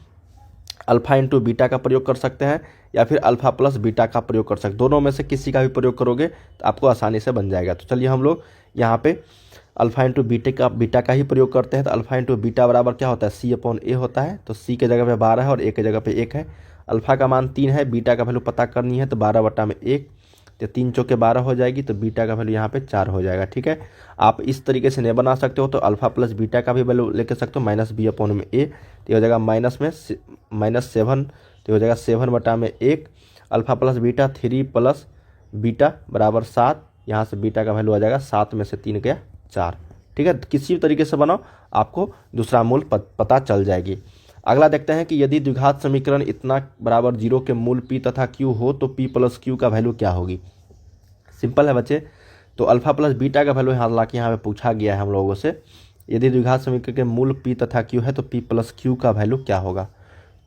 [SPEAKER 1] अल्फा इंटू बीटा का प्रयोग कर सकते हैं या फिर अल्फा प्लस बीटा का प्रयोग कर सकते हैं। दोनों में से किसी का भी प्रयोग करोगे तो आपको आसानी से बन जाएगा। तो चलिए हम लोग यहाँ पे अल्फा इंटू बीटा का ही प्रयोग करते हैं। तो अल्फा इंटू बीटा बराबर क्या होता है, सी अपॉन ए होता है। तो सी के जगह पे 12 है और ए के जगह पे 1 है। अल्फा का मान 3 है, बीटा का वैल्यू पता करनी है तो 12 बटा में 1, तो 3 चौके 12 हो जाएगी। तो बीटा का वैल्यू यहाँ पे 4 हो जाएगा। ठीक है, आप इस तरीके से नहीं बना सकते हो तो अल्फा प्लस बीटा का भी वैल्यू लेके सकते हो, माइनस बी अपॉन में ए, तो हो जाएगा -7, तो हो जाएगा 7 बटा में 1। Alpha plus beta 3 plus beta बराबर 7, यहाँ से बीटा का वैल्यू आ जाएगा 7 में से 3 गया 4। ठीक है, किसी भी तरीके से बनाओ आपको दूसरा मूल पता चल जाएगी। अगला देखते हैं कि यदि द्विघात समीकरण इतना बराबर 0 के मूल p तथा q हो तो p प्लस q का वैल्यू क्या होगी। सिंपल है बच्चे, तो अल्फा प्लस बीटा का वैल्यू हालांकि यहाँ पे पूछा गया है हम लोगों से। यदि द्विघात समीकरण के मूल p तथा q है तो p प्लस q का वैल्यू क्या होगा।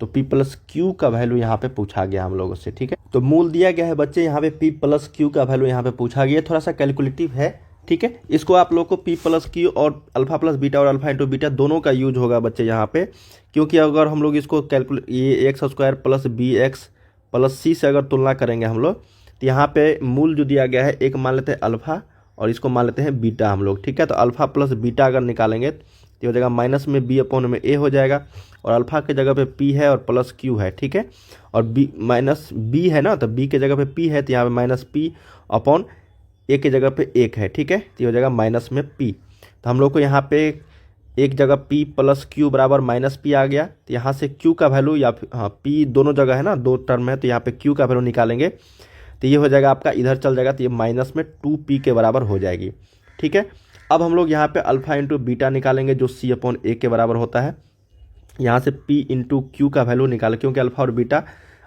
[SPEAKER 1] तो p प्लस q का वैल्यू यहाँ पे पूछा गया हम लोगों से। ठीक है, तो मूल दिया गया है बच्चे, यहाँ पे p प्लस q का वैल्यू यहाँ पे पूछा गया, थोड़ा सा कैलकुलेटिव है। ठीक है, इसको आप लोग को p प्लस q और अल्फा प्लस बीटा और अल्फा इंटू बीटा दोनों का यूज होगा बच्चे यहाँ पे, क्योंकि अगर हम लोग इसको ये x square plus b x plus c से अगर तुलना करेंगे हम लोग, तो यहाँ पे मूल जो दिया गया है एक मान लेते हैं अल्फा और इसको मान लेते हैं बीटा हम लोग। ठीक है, तो अल्फा प्लस बीटा अगर निकालेंगे तो हो जाएगा माइनस में बी अपॉन में ए हो जाएगा, और अल्फा के जगह पे पी है और प्लस क्यू है। ठीक है, और बी माइनस बी है ना, तो बी के जगह पे पी है तो यहाँ पे माइनस पी अपॉन ए के जगह पे 1 है। ठीक है, तो हो जाएगा माइनस में पी। तो हम लोग को यहाँ पे एक जगह p प्लस क्यू बराबर माइनस पी आ गया, तो यहाँ से q का वैल्यू या p दोनों जगह है ना, दो टर्म है, तो यहाँ पे q का वैल्यू निकालेंगे तो ये हो जाएगा आपका इधर चल जाएगा, तो ये माइनस में 2p के बराबर हो जाएगी। ठीक है, अब हम लोग यहाँ पे अल्फा इंटू बीटा निकालेंगे जो c अपॉन ए के बराबर होता है। यहाँ से p इंटू क्यू का वैल्यू निकालें, क्योंकि अल्फा और बीटा,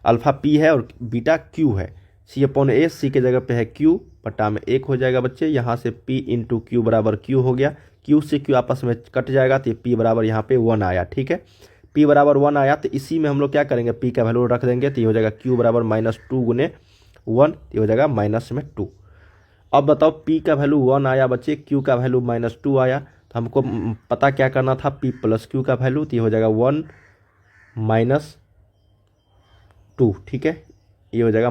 [SPEAKER 1] अल्फा p है और बीटा q है। c अपॉन ए, c के जगह पे है q बटा में 1 हो जाएगा बच्चे। यहाँ से p इंटू क्यू बराबर q हो गया, q से q आपस में कट जाएगा तो p बराबर यहाँ पे 1 आया। ठीक है, p बराबर 1 आया तो इसी में हम लोग क्या करेंगे, p का वैल्यू रख देंगे, तो ये हो जाएगा q बराबर -2 गुने 1, ये हो जाएगा माइनस में 2। अब बताओ p का वैल्यू 1 आया बच्चे, q का वैल्यू -2 आया, तो हमको पता क्या करना था, p प्लस q का वैल्यू, तो ये हो जाएगा 1 - 2। ठीक है, ये हो जाएगा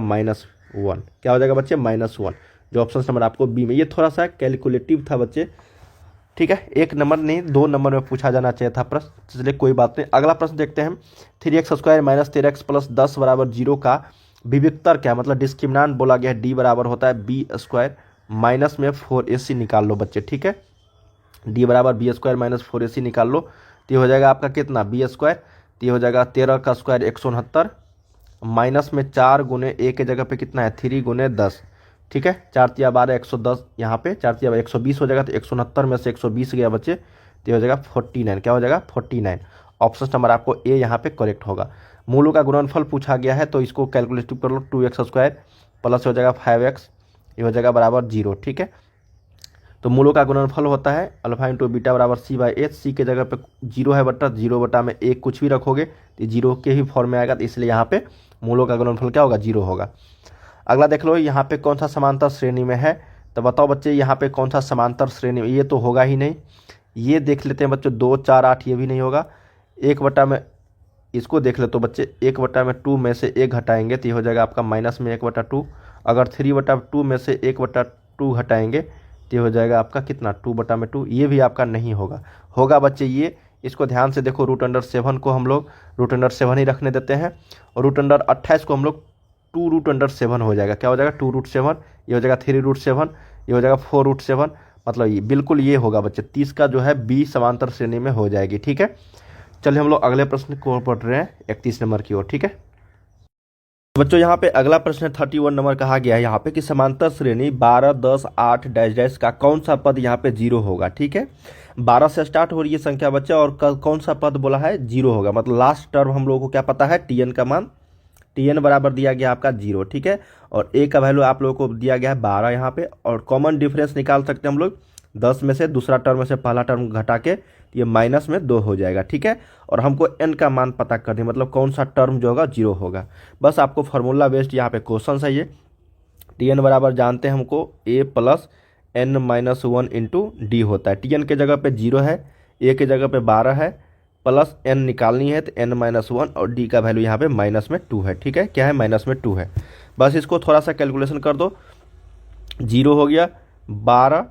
[SPEAKER 1] 1। क्या हो जाएगा बच्चे, -1, जो ऑप्शन नंबर आपको बी में। ये थोड़ा सा कैलकुलेटिव था बच्चे, ठीक है, 1 नंबर नहीं 2 नंबर में पूछा जाना चाहिए था प्रश्न, चलिए कोई बात नहीं। अगला प्रश्न देखते हैं। 3x² - 13x + 10 = 0 का विविक्तर क्या है, मतलब डिस्क्रिमिनांट बोला गया है डी बराबर होता है b² माइनस में 4ac निकाल लो बच्चे, ठीक है, डी बराबर b² - 4ac निकाल लो, तो ये हो जाएगा आपका कितना b², तो ये हो जाएगा 13 का स्क्वायर 169 माइनस में 4 गुने ए के जगह पे कितना है 3 गुने 10, ठीक है, 4 तिया 12 110, यहाँ पे 4 तिया 120 हो जाएगा, तो 169 में से 120 गया बच्चे, तो ये हो जाएगा 49। क्या हो जाएगा 49, ऑप्शन नंबर आपको ए यहाँ पे करेक्ट होगा। मूलों का गुणनफल पूछा गया है तो इसको कैलकुलेटिव कर लो, 2x² प्लस हो जाएगा 5x, ये हो जाएगा बराबर 0, ठीक है। तो मूलों का गुणनफल होता है अल्फा इंटू बीटा बराबर c/h, सी के जगह पे 0 है बटा 0 बटा में एक कुछ भी रखोगे तो 0 के ही फॉर्म में आएगा, तो इसलिए यहाँ पे मूलों का गुणनफल क्या होगा 0 होगा। अगला देख लो, यहाँ पे कौन सा समांतर श्रेणी में है, तो बताओ बच्चे यहाँ पे कौन सा समांतर श्रेणी में, ये तो होगा ही नहीं। ये देख लेते हैं बच्चों 2 4 8, ये भी नहीं होगा। 1 बटा में इसको देख ले तो बच्चे 1 बटा में 2 में से 1 घटाएंगे तो ये हो जाएगा आपका माइनस में 1 बटा 2। अगर 3 बटा 2 में से 1 बटा 2 घटाएंगे तो ये हो जाएगा आपका कितना 2 बटा में 2, ये भी आपका नहीं होगा। होगा बच्चे ये, इसको ध्यान से देखो, √7 को हम लोग √7 ही रखने देते हैं, और √28 को हम लोग 2√7 हो जाएगा। क्या हो जाएगा 2√7, ये हो जाएगा 3√7, ये हो जाएगा 4√7, मतलब ये बिल्कुल ये होगा बच्चे 30 का जो है बी समांतर श्रेणी में हो जाएगी, ठीक है। चलिए हम लोग अगले प्रश्न को पढ़ रहे हैं 31 नंबर की ओर, ठीक है बच्चों। यहाँ पे अगला प्रश्न 31 नंबर कहा गया है यहाँ पे कि समांतर श्रेणी 12 10 8 डैश का कौन सा पद यहाँ पे 0 होगा, ठीक है। 12 से स्टार्ट हो रही है संख्या बच्चा, और कौन सा पद बोला है 0 होगा, मतलब लास्ट टर्म हम लोगों को क्या पता है tn का मान, tn बराबर दिया गया आपका 0, ठीक है, और a का वैल्यू आप लोगों को दिया गया है 12 यहाँ पे, और कॉमन डिफरेंस निकाल सकते हैं हम लोग 10 में से दूसरा टर्म में से पहला टर्म घटा के, ये माइनस में 2 हो जाएगा, ठीक है। और हमको n का मान पता करनी, मतलब कौन सा टर्म जो होगा 0 होगा। बस आपको फार्मूला बेस्ड यहाँ पे क्वेश्चन है ये। tn बराबर जानते हैं हमको a + n-1 इंटू डी होता है। tn के जगह पे 0 है, a के जगह पे 12 है, प्लस n निकालनी है तो n-1, और d का वैल्यू यहाँ पे माइनस में 2 है, ठीक है, क्या है माइनस में 2 है। बस इसको थोड़ा सा कैलकुलेशन कर दो, 0 हो गया 12,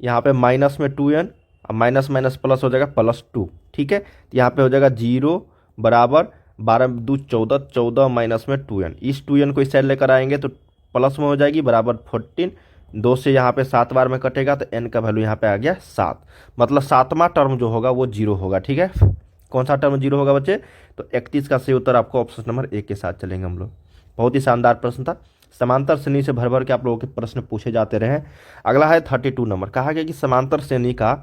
[SPEAKER 1] यहाँ पे माइनस में 2n, माइनस माइनस प्लस हो जाएगा +2, ठीक है, तो यहाँ पे हो जाएगा 0 बराबर 12 2 14, 14 माइनस में 2n, इस 2n को इस साइड लेकर आएंगे तो प्लस में हो जाएगी बराबर 14, 2 से यहाँ पे 7 बार में कटेगा तो n का वैल्यू यहाँ पे आ गया 7, मतलब 7वां टर्म जो होगा वो 0 होगा, ठीक है। कौन सा टर्म 0 होगा बच्चे, तो 31 का सही उत्तर आपको ऑप्शन नंबर 1 के साथ चलेंगे हम लोग। बहुत ही शानदार प्रश्न था, समांतर श्रेणी से भर भर के आप लोगों के प्रश्न पूछे जाते रहे। अगला है 32 नंबर, कहा गया कि समांतर श्रेणी का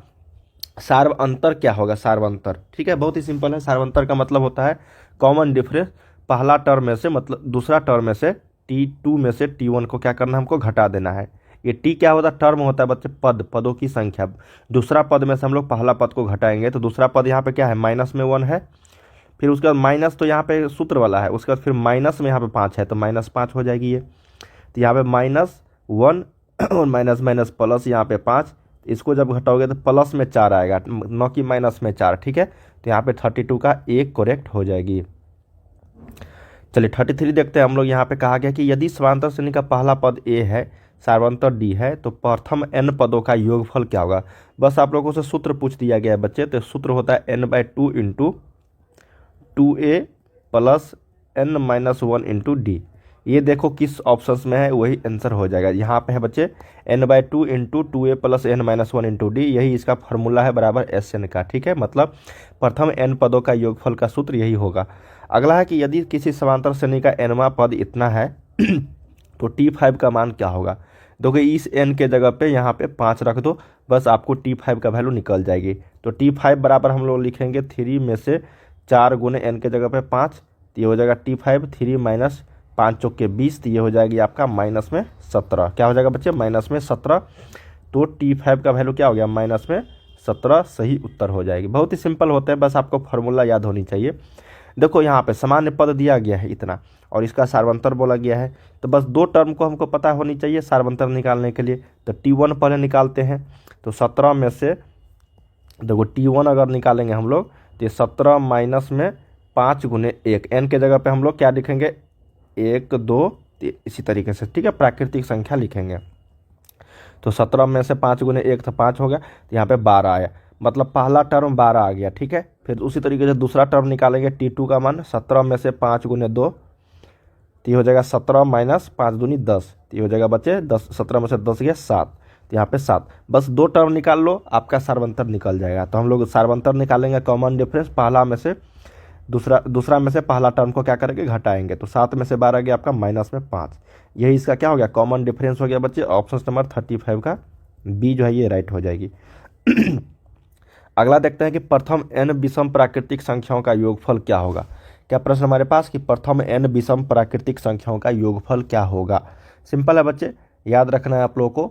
[SPEAKER 1] सार्वअंतर क्या होगा, सार्वअंतर, ठीक है, बहुत ही सिंपल है। सार्वअंतर का मतलब होता है कॉमन डिफरेंस, पहला टर्म में से मतलब दूसरा टर्म में से t2 में से t1 को क्या करना है हमको घटा देना है। ये t क्या होता है, टर्म होता है बच्चे, पद, पदों की संख्या। दूसरा पद में से हम लोग पहला पद को घटाएंगे तो दूसरा पद यहाँ पे क्या है माइनस में 1 है, फिर उसके बाद माइनस तो यहाँ पे सूत्र वाला है, उसके बाद फिर माइनस में यहाँ पे 5 है तो -5 हो जाएगी ये, तो यहाँ पे -1 और माइनस माइनस प्लस यहाँ पे 5, इसको जब घटाओगे तो प्लस में 4 आएगा, न कि माइनस में 4, ठीक है, तो यहाँ पे 32 का 1 करेक्ट हो जाएगी। चलिए 33 देखते हैं हम लोग। यहाँ पे कहा गया कि यदि समांतर श्रेणी का पहला पद a है, सार्वंतर d है, तो प्रथम n पदों का योगफल क्या होगा। बस आप लोगों से सूत्र पूछ दिया गया है बच्चे, तो सूत्र होता है n/2 into 2a + n-1 into D. ये देखो किस ऑप्शंस में है वही आंसर हो जाएगा। यहाँ पे है बच्चे n/2 into 2a + n-1 into D, यही इसका फार्मूला है बराबर Sn का, ठीक है, मतलब प्रथम n पदों का योगफल का सूत्र यही होगा। अगला है कि यदि किसी समांतर श्रेणी का nवां पद इतना है तो t5 का मान क्या होगा। देखो इस n के जगह पे यहाँ पे 5 रख दो, बस आपको t5 का वैल्यू निकल जाएगी। तो t5 बराबर हम लोग लिखेंगे 3 में से 4 गुने n के जगह पे 5, तो ये हो जाएगा t5, 3 माइनस 5 चौक के 20, तो ये हो जाएगी आपका -17। क्या हो जाएगा बच्चे -17, तो t5 का वैल्यू क्या हो गया -17, सही उत्तर हो जाएगी। बहुत ही सिंपल होता है, बस आपको फार्मूला याद होनी चाहिए। देखो यहाँ पे सामान्य पद दिया गया है इतना, और इसका सार्वंतर बोला गया है, तो बस 2 टर्म को हमको पता होनी चाहिए सार्वंतर निकालने के लिए। तो t1 पहले निकालते हैं, तो 17 में से देखो t1 अगर निकालेंगे हम लोग तो 17 माइनस में 5 गुने 1, n के जगह पे हम लोग क्या लिखेंगे 1 2 इसी तरीके से, ठीक है, प्राकृतिक संख्या लिखेंगे। तो 17 में से 5 गुने 1 तो 5 हो गया, तो यहाँ पे 12 आया, मतलब पहला टर्म 12 आ गया, ठीक है। फिर उसी तरीके से दूसरा टर्म निकालेंगे T2 का मान, 17 में से 5 गुने 2 तो ये हो जाएगा 17 माइनस 5 दूनी 10, तो ये हो जाएगा बच्चे 10, 17 में से 10 गया 7, तो यहाँ पे 7। बस 2 टर्म निकाल लो, आपका सार्वंतर निकल जाएगा। तो हम लोग सार्वंतर निकालेंगे, कॉमन डिफरेंस, पहला में से दूसरा में से पहला टर्म को क्या करेंगे, घटाएंगे। तो 7 में से 12 गया आपका माइनस में 5, यही इसका क्या हो गया, कॉमन डिफरेंस हो गया बच्चे। ऑप्शन नंबर 35 का बी जो है ये राइट हो जाएगी। अगला देखते हैं कि प्रथम n विषम प्राकृतिक संख्याओं का योगफल क्या होगा। क्या प्रश्न हमारे पास कि प्रथम n विषम प्राकृतिक संख्याओं का योगफल क्या होगा। सिंपल है बच्चे, याद रखना है आप लोगों को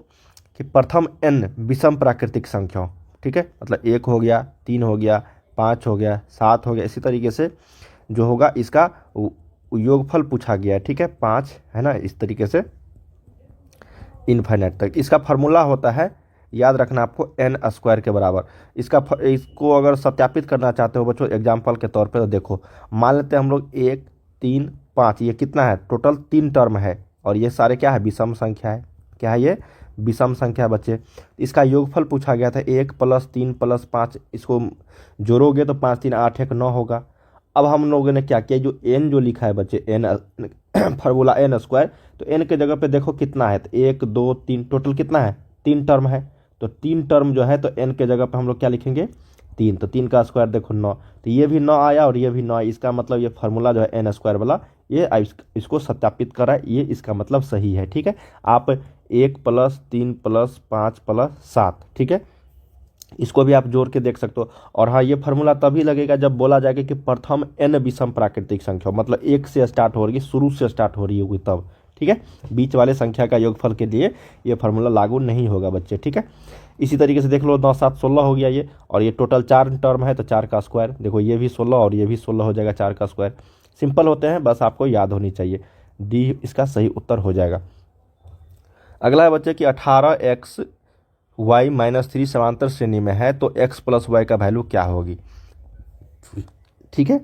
[SPEAKER 1] कि प्रथम n विषम प्राकृतिक संख्याओं, ठीक है, मतलब 1 हो गया, 3 हो गया, 5 हो गया, 7 हो गया, इसी तरीके से जो होगा इसका योगफल पूछा गया है, ठीक है, 5 है ना, इस तरीके से इनफाइनाइट तक। इसका फार्मूला होता है, याद रखना आपको, n² के बराबर। इसको अगर सत्यापित करना चाहते हो बच्चों एग्जाम्पल के तौर पे, तो देखो मान लेते हैं हम लोग 1, 3, 5, ये कितना है, टोटल 3 टर्म है, और ये सारे क्या है, विषम संख्या है। क्या है ये, विषम संख्या है बच्चे। इसका योगफल पूछा गया था, 1 + 3 + 5, इसको जोड़ोगे तो 5 3 8 1 9 होगा। अब हम लोगों ने क्या किया, जो n जो लिखा है बच्चे, n फार्मूला n², तो n के जगह पे देखो कितना है, तो 1 2 3, टोटल कितना है, 3 टर्म है। तो 3 टर्म जो है तो n के जगह पे हम लोग क्या लिखेंगे, 3, तो 3 का स्क्वायर देखो 9, तो ये भी 9 आया और ये भी 9 आया। इसका मतलब ये फार्मूला जो है n² वाला, ये इसको सत्यापित कर रहा है, ये इसका मतलब सही है, ठीक है। आप 1 + 3 + 5 + 7, ठीक है, इसको भी आप जोड़ के देख सकते हो। और हाँ, ये फार्मूला तभी लगेगा जब बोला जाएगा कि प्रथम n विषम प्राकृतिक संख्या, मतलब 1 से स्टार्ट हो रही है, शुरू से स्टार्ट हो रही होगी तब, ठीक है। बीच वाले संख्या का योगफल के लिए ये फार्मूला लागू नहीं होगा बच्चे, ठीक है। इसी तरीके से देख लो, 9 7 16 हो गया ये, और ये टोटल 4 टर्म है, तो 4 का स्क्वायर, देखो ये भी 16 और ये भी 16 हो जाएगा, 4 का स्क्वायर। सिंपल होते हैं, बस आपको याद होनी चाहिए, डी इसका सही उत्तर हो जाएगा। अगला है बच्चे कि 18x y - 3 समांतर श्रेणी में है, तो x + y का वैल्यू क्या होगी, ठीक है।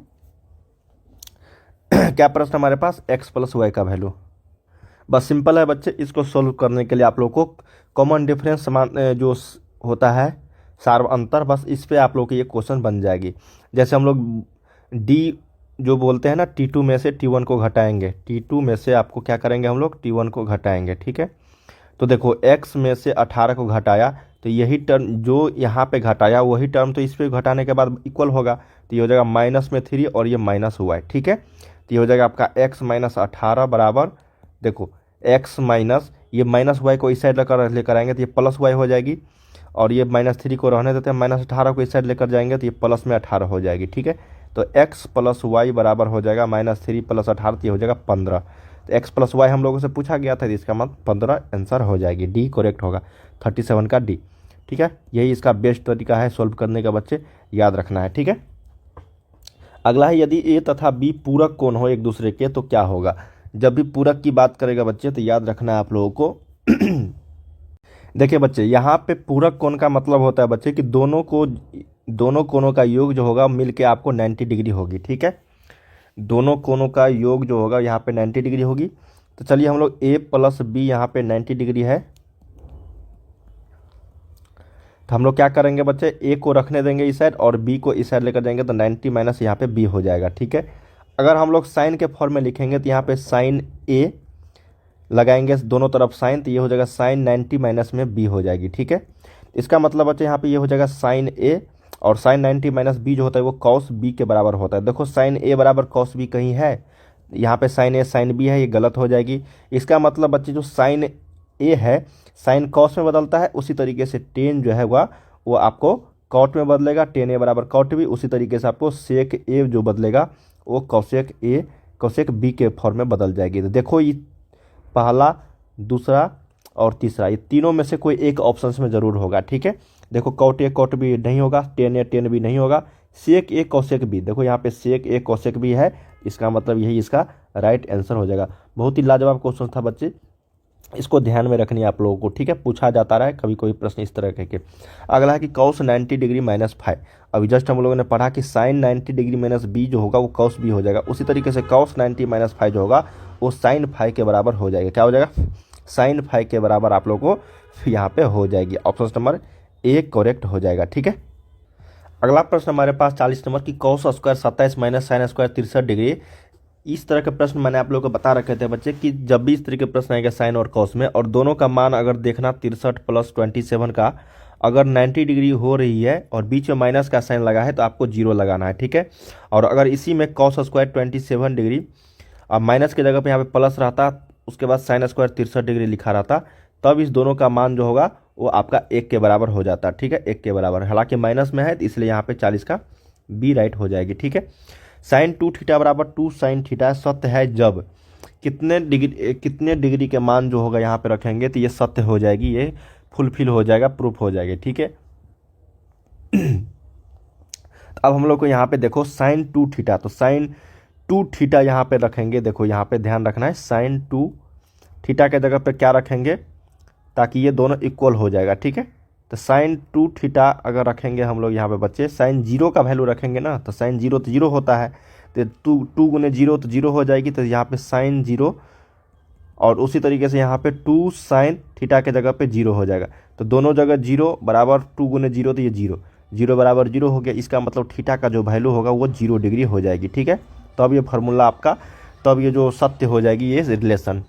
[SPEAKER 1] क्या प्रश्न हमारे पास, x + y का वैल्यू। बस सिंपल है बच्चे, इसको सोल्व करने के लिए आप लोग को कॉमन डिफरेंस समान जो होता है सार्व अंतर, बस इस पे आप लोग की ये क्वेश्चन बन जाएगी। जैसे हम लोग d जो बोलते हैं ना, T2 में से T1 को घटाएंगे, T2 में से आपको क्या करेंगे हम लोग, T1 को घटाएंगे, ठीक है। तो देखो x में से 18 को घटाया, तो यही टर्म जो यहाँ पे घटाया वही टर्म तो इस पे घटाने के बाद इक्वल होगा, तो ये हो जाएगा -3 और ये -y, ठीक है। तो ये हो जाएगा आपका x - 18 बराबर, देखो x माइनस ये -y को इस साइड लेकर आएंगे तो ये +y हो जाएगी, और ये -3 को रहने देते हैं, -18 को इस साइड लेकर जाएंगे तो ये प्लस में 18 हो जाएगी, ठीक है। तो x + y बराबर हो जाएगा -3 + 18, तो ये हो जाएगा 15। तो x + y हम लोगों से पूछा गया था, तो इसका मतलब 15 आंसर हो जाएगी, डी करेक्ट होगा, 37 का डी, ठीक है। यही इसका बेस्ट तरीका है सॉल्व करने का बच्चे, याद रखना है, ठीक है। अगला है, यदि ए तथा बी पूरक कोण हो एक दूसरे के तो क्या होगा। जब भी पूरक की बात करेगा बच्चे तो याद रखना है आप लोगों को देखिए बच्चे, यहाँ पे पूरक कोण का मतलब होता है बच्चे कि दोनों कोणों का योग जो होगा मिलके आपको 90 डिग्री होगी, ठीक है। दोनों कोणों का योग जो होगा यहाँ पे 90 डिग्री होगी। तो चलिए हम लोग a + b यहाँ पे 90 डिग्री है, तो हम लोग क्या करेंगे बच्चे, a को रखने देंगे इस साइड और b को इस साइड लेकर जाएंगे, तो 90 माइनस यहाँ पे b हो जाएगा, ठीक है। अगर हम लोग साइन के फॉर्म में लिखेंगे तो यहाँ पे साइन a लगाएंगे दोनों तरफ साइन, तो ये हो जाएगा साइन 90 माइनस में b हो जाएगी, ठीक है। इसका मतलब बच्चे यहाँ पे ये हो जाएगा साइन a, और साइन 90 माइनस b जो होता है वो कॉस b के बराबर होता है। देखो साइन a बराबर कॉस b कहीं है, यहाँ पे साइन a साइन b है, ये गलत हो जाएगी। इसका मतलब बच्चे जो साइन a है साइन कॉस में बदलता है, उसी तरीके से टेन जो है वो आपको कॉट में बदलेगा, टेन a बराबर कॉट b, उसी तरीके से आपको सेक a जो बदलेगा वो कॉसेक a कॉसेक b के फॉर्म में बदल जाएगी। तो देखो ये पहला, दूसरा और तीसरा, ये तीनों में से कोई एक ऑप्शन में ज़रूर होगा, ठीक है। देखो कॉट a कॉट b नहीं होगा, टेन a टेन b नहीं होगा, सेक a कॉसेक b, देखो यहाँ पे सेक a कॉसेक b है, इसका मतलब यही इसका राइट आंसर हो जाएगा। बहुत ही लाजवाब क्वेश्चन था बच्चे, इसको ध्यान में रखनी है आप लोगों को, ठीक है, पूछा जाता रहा है कभी कोई प्रश्न इस तरह के। अगला है कि cos 90 डिग्री माइनस फाइव। अभी जस्ट हम लोगों ने पढ़ा कि sin 90 डिग्री माइनस बी जो होगा वो cos बी हो जाएगा, उसी तरीके से cos 90 माइनस फाइव जो होगा वो sin फाइव के बराबर हो जाएगा। क्या हो जाएगा? sin फाइव के बराबर आप लोगों को यहाँ पे हो जाएगी। ऑप्शन नंबर ए करेक्ट हो जाएगा, ठीक है। अगला प्रश्न हमारे पास 40 नंबर की cos square 27 minus sine square 63 degree. इस तरह के प्रश्न मैंने आप लोगों को बता रखे थे बच्चे कि जब भी इस तरह के प्रश्न आएंगे साइन और कॉस में, और दोनों का मान अगर देखना 63 प्लस 27 का अगर 90 डिग्री हो रही है और बीच में माइनस का साइन लगा है तो आपको जीरो लगाना है, ठीक है। और अगर इसी में cos स्क्वायर 27 डिग्री अब माइनस की जगह पे यहाँ पे प्लस रहता, उसके बाद साइन स्क्वायर 63 डिग्री लिखा रहता, तब इस दोनों का मान जो होगा वो आपका एक के बराबर हो जाता, ठीक है, एक के बराबर। हालांकि माइनस में है तो इसलिए यहाँ पे 40 का बी राइट हो जाएगी, ठीक है। साइन 2 थीटा बराबर 2 साइन थीटा सत्य है जब कितने डिग्री के मान जो होगा यहाँ पे रखेंगे तो ये सत्य हो जाएगी, ये फुलफिल हो जाएगा, प्रूफ हो जाएगी, ठीक है। अब हम लोग को यहाँ पे देखो साइन 2 थीटा, तो साइन 2 थीटा यहाँ पे रखेंगे। देखो यहाँ पे ध्यान रखना है, साइन 2 थीटा के जगह पे क्या रखेंगे ताकि ये दोनों इक्वल हो जाएगा, ठीक है। तो साइन 2 थीटा अगर रखेंगे हम लोग यहाँ पे बच्चे, साइन जीरो का वैल्यू रखेंगे ना, तो साइन जीरो तो जीरो होता है, तो टू गुने जीरो तो जीरो हो जाएगी, तो यहाँ पे साइन जीरो, और उसी तरीके से यहाँ पे 2 साइन थीटा के जगह पे जीरो हो जाएगा। तो दोनों जगह जीरो बराबर 2 गुने जीरो, तो ये जीरो, जीरो बराबर जीरो हो गया। इसका मतलब थीटा का जो वैल्यू होगा वो 0 डिग्री हो जाएगी, ठीक है। तब ये फार्मूला आपका, तब ये जो सत्य हो जाएगी ये रिलेशन,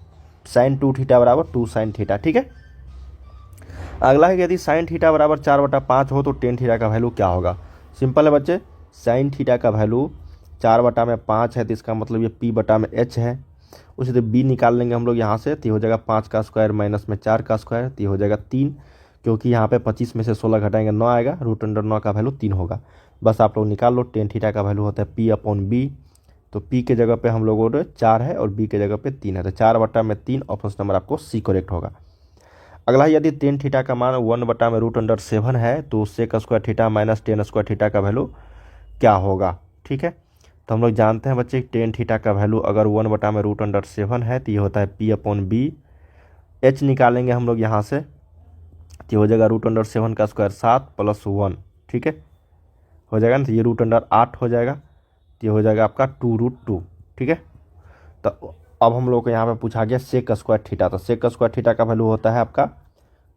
[SPEAKER 1] साइन 2 थीटा बराबर 2 साइन थीटा, ठीक है। अगला है कि यदि साइन थीटा बराबर 4/5 हो तो टेन थीटा का वैल्यू क्या होगा। सिंपल है बच्चे, साइन थीटा का वैल्यू 4/5 है तो इसका मतलब ये p/h है। उसी तरह b निकाल लेंगे हम लोग यहाँ से, तो हो जाएगा 5 का स्क्वायर माइनस में 4 का स्क्वायर, तो हो जाएगा 3, क्योंकि यहाँ पे 25 में से 16 घटाएंगे 9 आएगा, √9 का वैल्यू 3 होगा। बस आप लोग निकाल लो, टेन थीटा का वैल्यू होता है p/b, तो p के जगह पे हम लोगों ने 4 है और b के जगह पे 3 है, तो 4/3, ऑप्शन नंबर आपको सी करेक्ट होगा। अगला यदि टेन थीटा का मान 1/√7 है तो sec square theta minus ten square theta का वैल्यू क्या होगा, ठीक है। तो हम लोग जानते हैं बच्चे टेन थीटा का वैल्यू अगर 1/√7 है तो ये होता है p/b। h निकालेंगे हम लोग यहाँ से, तो हो जाएगा √7 का स्क्वायर 7 प्लस 1, ठीक है, हो जाएगा ना, तो ये √8 हो जाएगा, तो ये हो जाएगा आपका 2√2, ठीक है। तो अब हम लोग को यहाँ पे पूछा गया सेक स्क्वायर थीटा, तो सेक स्क्वायर थीटा का वैल्यू होता है आपका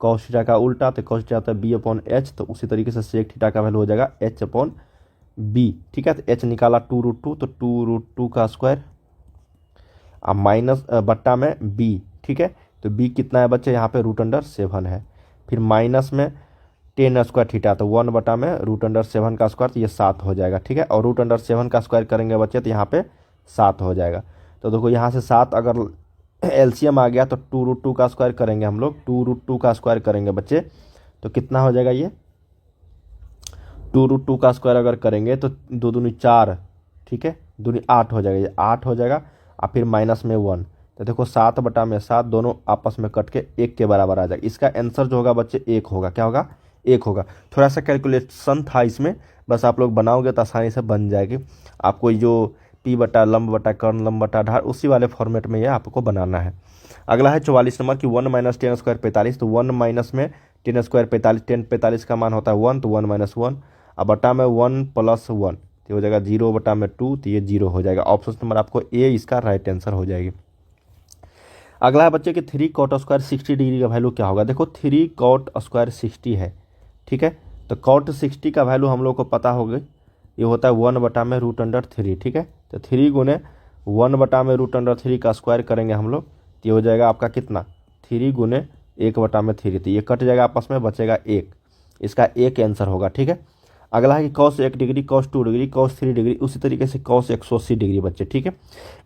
[SPEAKER 1] कॉस थीटा का उल्टा, तो कॉस थीटा होता है b/h, तो उसी तरीके से सेक थीटा का वैल्यू हो जाएगा h/b, ठीक है। तो h निकाला 2√2, तो 2√2 का स्क्वायर अब माइनस बट्टा में b, ठीक है। तो b कितना है बच्चे यहाँ पे √7 है, फिर माइनस में टेन स्क्वायर थीटा, तो 1/√7 का स्क्वायर, तो ये 7 हो जाएगा, ठीक है। और √7 का स्क्वायर करेंगे बच्चे तो यहाँ पे 7 हो जाएगा। तो देखो यहाँ से 7 अगर एलसीएम आ गया तो 2√2 का स्क्वायर करेंगे हम लोग, 2√2 का स्क्वायर करेंगे बच्चे तो कितना हो जाएगा, ये 2√2 का स्क्वायर अगर करेंगे तो 2 दूनी 4, ठीक है, दूनी 8 हो जाएगा, ये 8 हो जाएगा, और फिर माइनस में 1, तो देखो 7/7 दोनों आपस में कट के 1 के बराबर आ जाएगा। इसका आंसर जो होगा बच्चे 1 होगा, क्या होगा, 1 होगा। थोड़ा सा कैलकुलेशन था इसमें, बस आप लोग बनाओगे तो आसानी से बन जाएगी। आपको जो p/ लंब बटा कर्ण लंब बटा ढाल उसी वाले फॉर्मेट में ये आपको बनाना है। अगला है 44 नंबर की 1 माइनस टेन स्क्वायर 45, तो 1 माइनस में टेन स्क्वायर 45, टेन 45 का मान होता है 1, तो 1 माइनस 1, अब बटा में 1 प्लस 1, तो हो जाएगा 0/2, तो ये 0 हो जाएगा। ऑप्शन नंबर आपको ए इसका राइट आंसर हो जाएगी। अगला है बच्चे कि 3 कॉट स्क्वायर 60 डिग्री का वैल्यू क्या होगा। देखो 3 कॉट स्क्वायर 60 है, ठीक है, तो कॉट 60 का वैल्यू हम लोग को पता हो गई, ये होता है 1/√3, ठीक है। तो 3 गुने 1/√3 का स्क्वायर करेंगे हम लोग, तो ये हो जाएगा आपका कितना, 3 गुने 1/3, तो ये कट जाएगा आपस में, बचेगा 1, इसका एक आंसर होगा, ठीक है। अगला है कि cos 1 degree, cos 2 degree, cos 3 degree, उसी तरीके से cos 180 डिग्री बच्चे, ठीक है।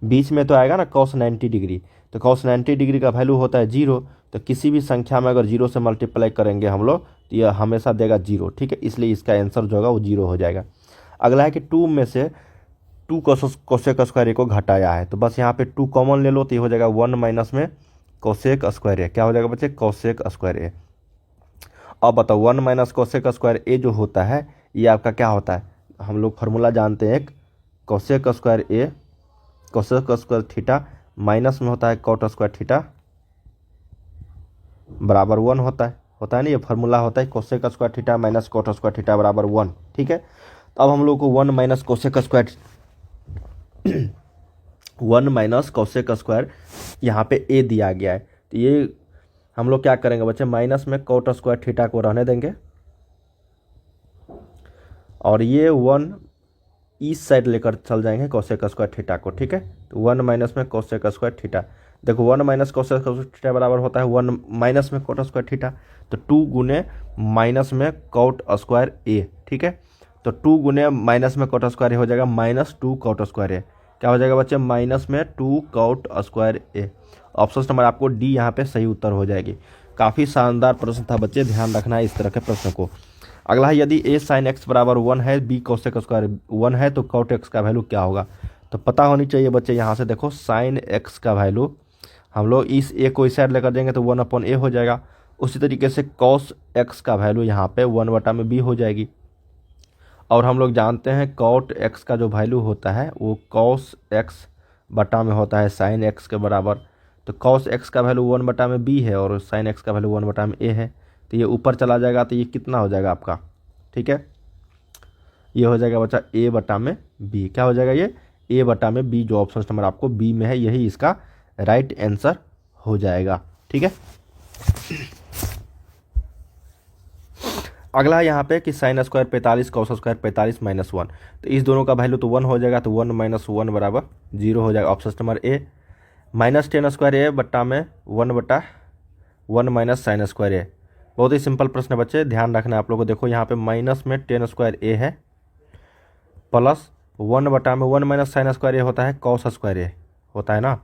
[SPEAKER 1] बीच में तो आएगा ना cos 90 डिग्री, तो cos 90 डिग्री का वैल्यू होता है 0, तो किसी भी संख्या में अगर 0 से मल्टीप्लाई करेंगे हम लोग तो यह हमेशा देगा 0, ठीक है, इसलिए इसका आंसर जो होगा वो 0 हो जाएगा। अगला है कि 2 में से 2 कोसेक स्क्वायर को घटाया है, तो बस यहाँ पे 2 कॉमन ले लो, तो ये हो जाएगा 1 माइनस में कोसेक स्क्वायर ए, क्या हो जाएगा बच्चे, कोसेक स्क्वायर ए। अब बताओ 1 माइनस कोसेक स्क्वायर ए जो होता है ये आपका क्या होता है, हम लोग फार्मूला जानते हैं, एक कोसेक स्क्वायर ए कोसेक स्क्वायर थीटा माइनस में होता है कॉट स्क्वायर थीटा, बराबर 1 होता है ना, ये फार्मूला होता है cosec square theta minus cot square theta बराबर 1। ठीक है, तो अब हम लोग को 1 minus cosec square 1 minus cosec square यहाँ पे ए दिया गया है, तो ये हम लोग क्या करेंगे बच्चे, माइनस में कोट स्क्वायर थीटा को रहने देंगे और ये 1 इस साइड लेकर चल जाएंगे कोसेक स्क्वायर थीटा को। ठीक है, तो 1 माइनस में कोसेक स्क्वायर थीटा, देखो 1 माइनस कोसेक स्क्वायर थीटा बराबर होता है 1 माइनस में कोट स्क्वायर थीटा, तो 2 गुने माइनस में कोट स्क्वायर ए। ठीक है, तो 2 गुने माइनस में कोट स्क्वायर ए हो जाएगा -2 कोट स्क्वायर ए। क्या हो जाएगा बच्चे, माइनस में 2 कोट स्क्वायर ए। ऑप्शन नंबर आपको डी यहाँ पे सही उत्तर हो जाएगी। काफ़ी शानदार प्रश्न था बच्चे, ध्यान रखना है इस तरह के प्रश्न को। अगला है, यदि ए साइन एक्स बराबर 1 है, बी कोसेक स्क्वायर 1 है, तो कोट एक्स का वैल्यू क्या होगा। तो पता होनी चाहिए बच्चे, यहाँ से देखो साइन एक्स का वैल्यू हम लोग इस ए को इस साइड लेकर देंगे तो 1/a हो जाएगा। उसी तरीके से कॉस एक्स का वैल्यू यहाँ पे 1/b हो जाएगी। और हम लोग जानते हैं कॉट एक्स का जो वैल्यू होता है वो कॉस एक्स बटा में होता है साइन एक्स के बराबर। तो कॉस एक्स का वैल्यू 1/b है और साइन एक्स का वैल्यू 1/a है, तो ये ऊपर चला जाएगा, तो ये कितना हो जाएगा आपका। ठीक है, ये हो जाएगा बच्चा a/b। क्या हो जाएगा ये, a/b, जो ऑप्शन नंबर आपको बी में है यही इसका राइट आंसर हो जाएगा। ठीक है, अगला है यहाँ पे कि साइन स्क्वायर 45 कॉस स्क्वायर 45 -1, तो इस दोनों का वैल्यू तो 1 हो जाएगा, तो 1 - 1 बराबर 0 हो जाएगा। Option number A. -10 स्क्वायर ए बट्टा में 1/1 माइनस साइन स्क्वायर ए। बहुत ही सिंपल प्रश्न है बच्चे, ध्यान रखना है आप लोगों को। देखो यहाँ पे माइनस में 10 स्क्वायर ए है, प्लस 1/1 माइनस साइन स्क्वायर ए होता है कॉस स्क्वायर ए होता है ना,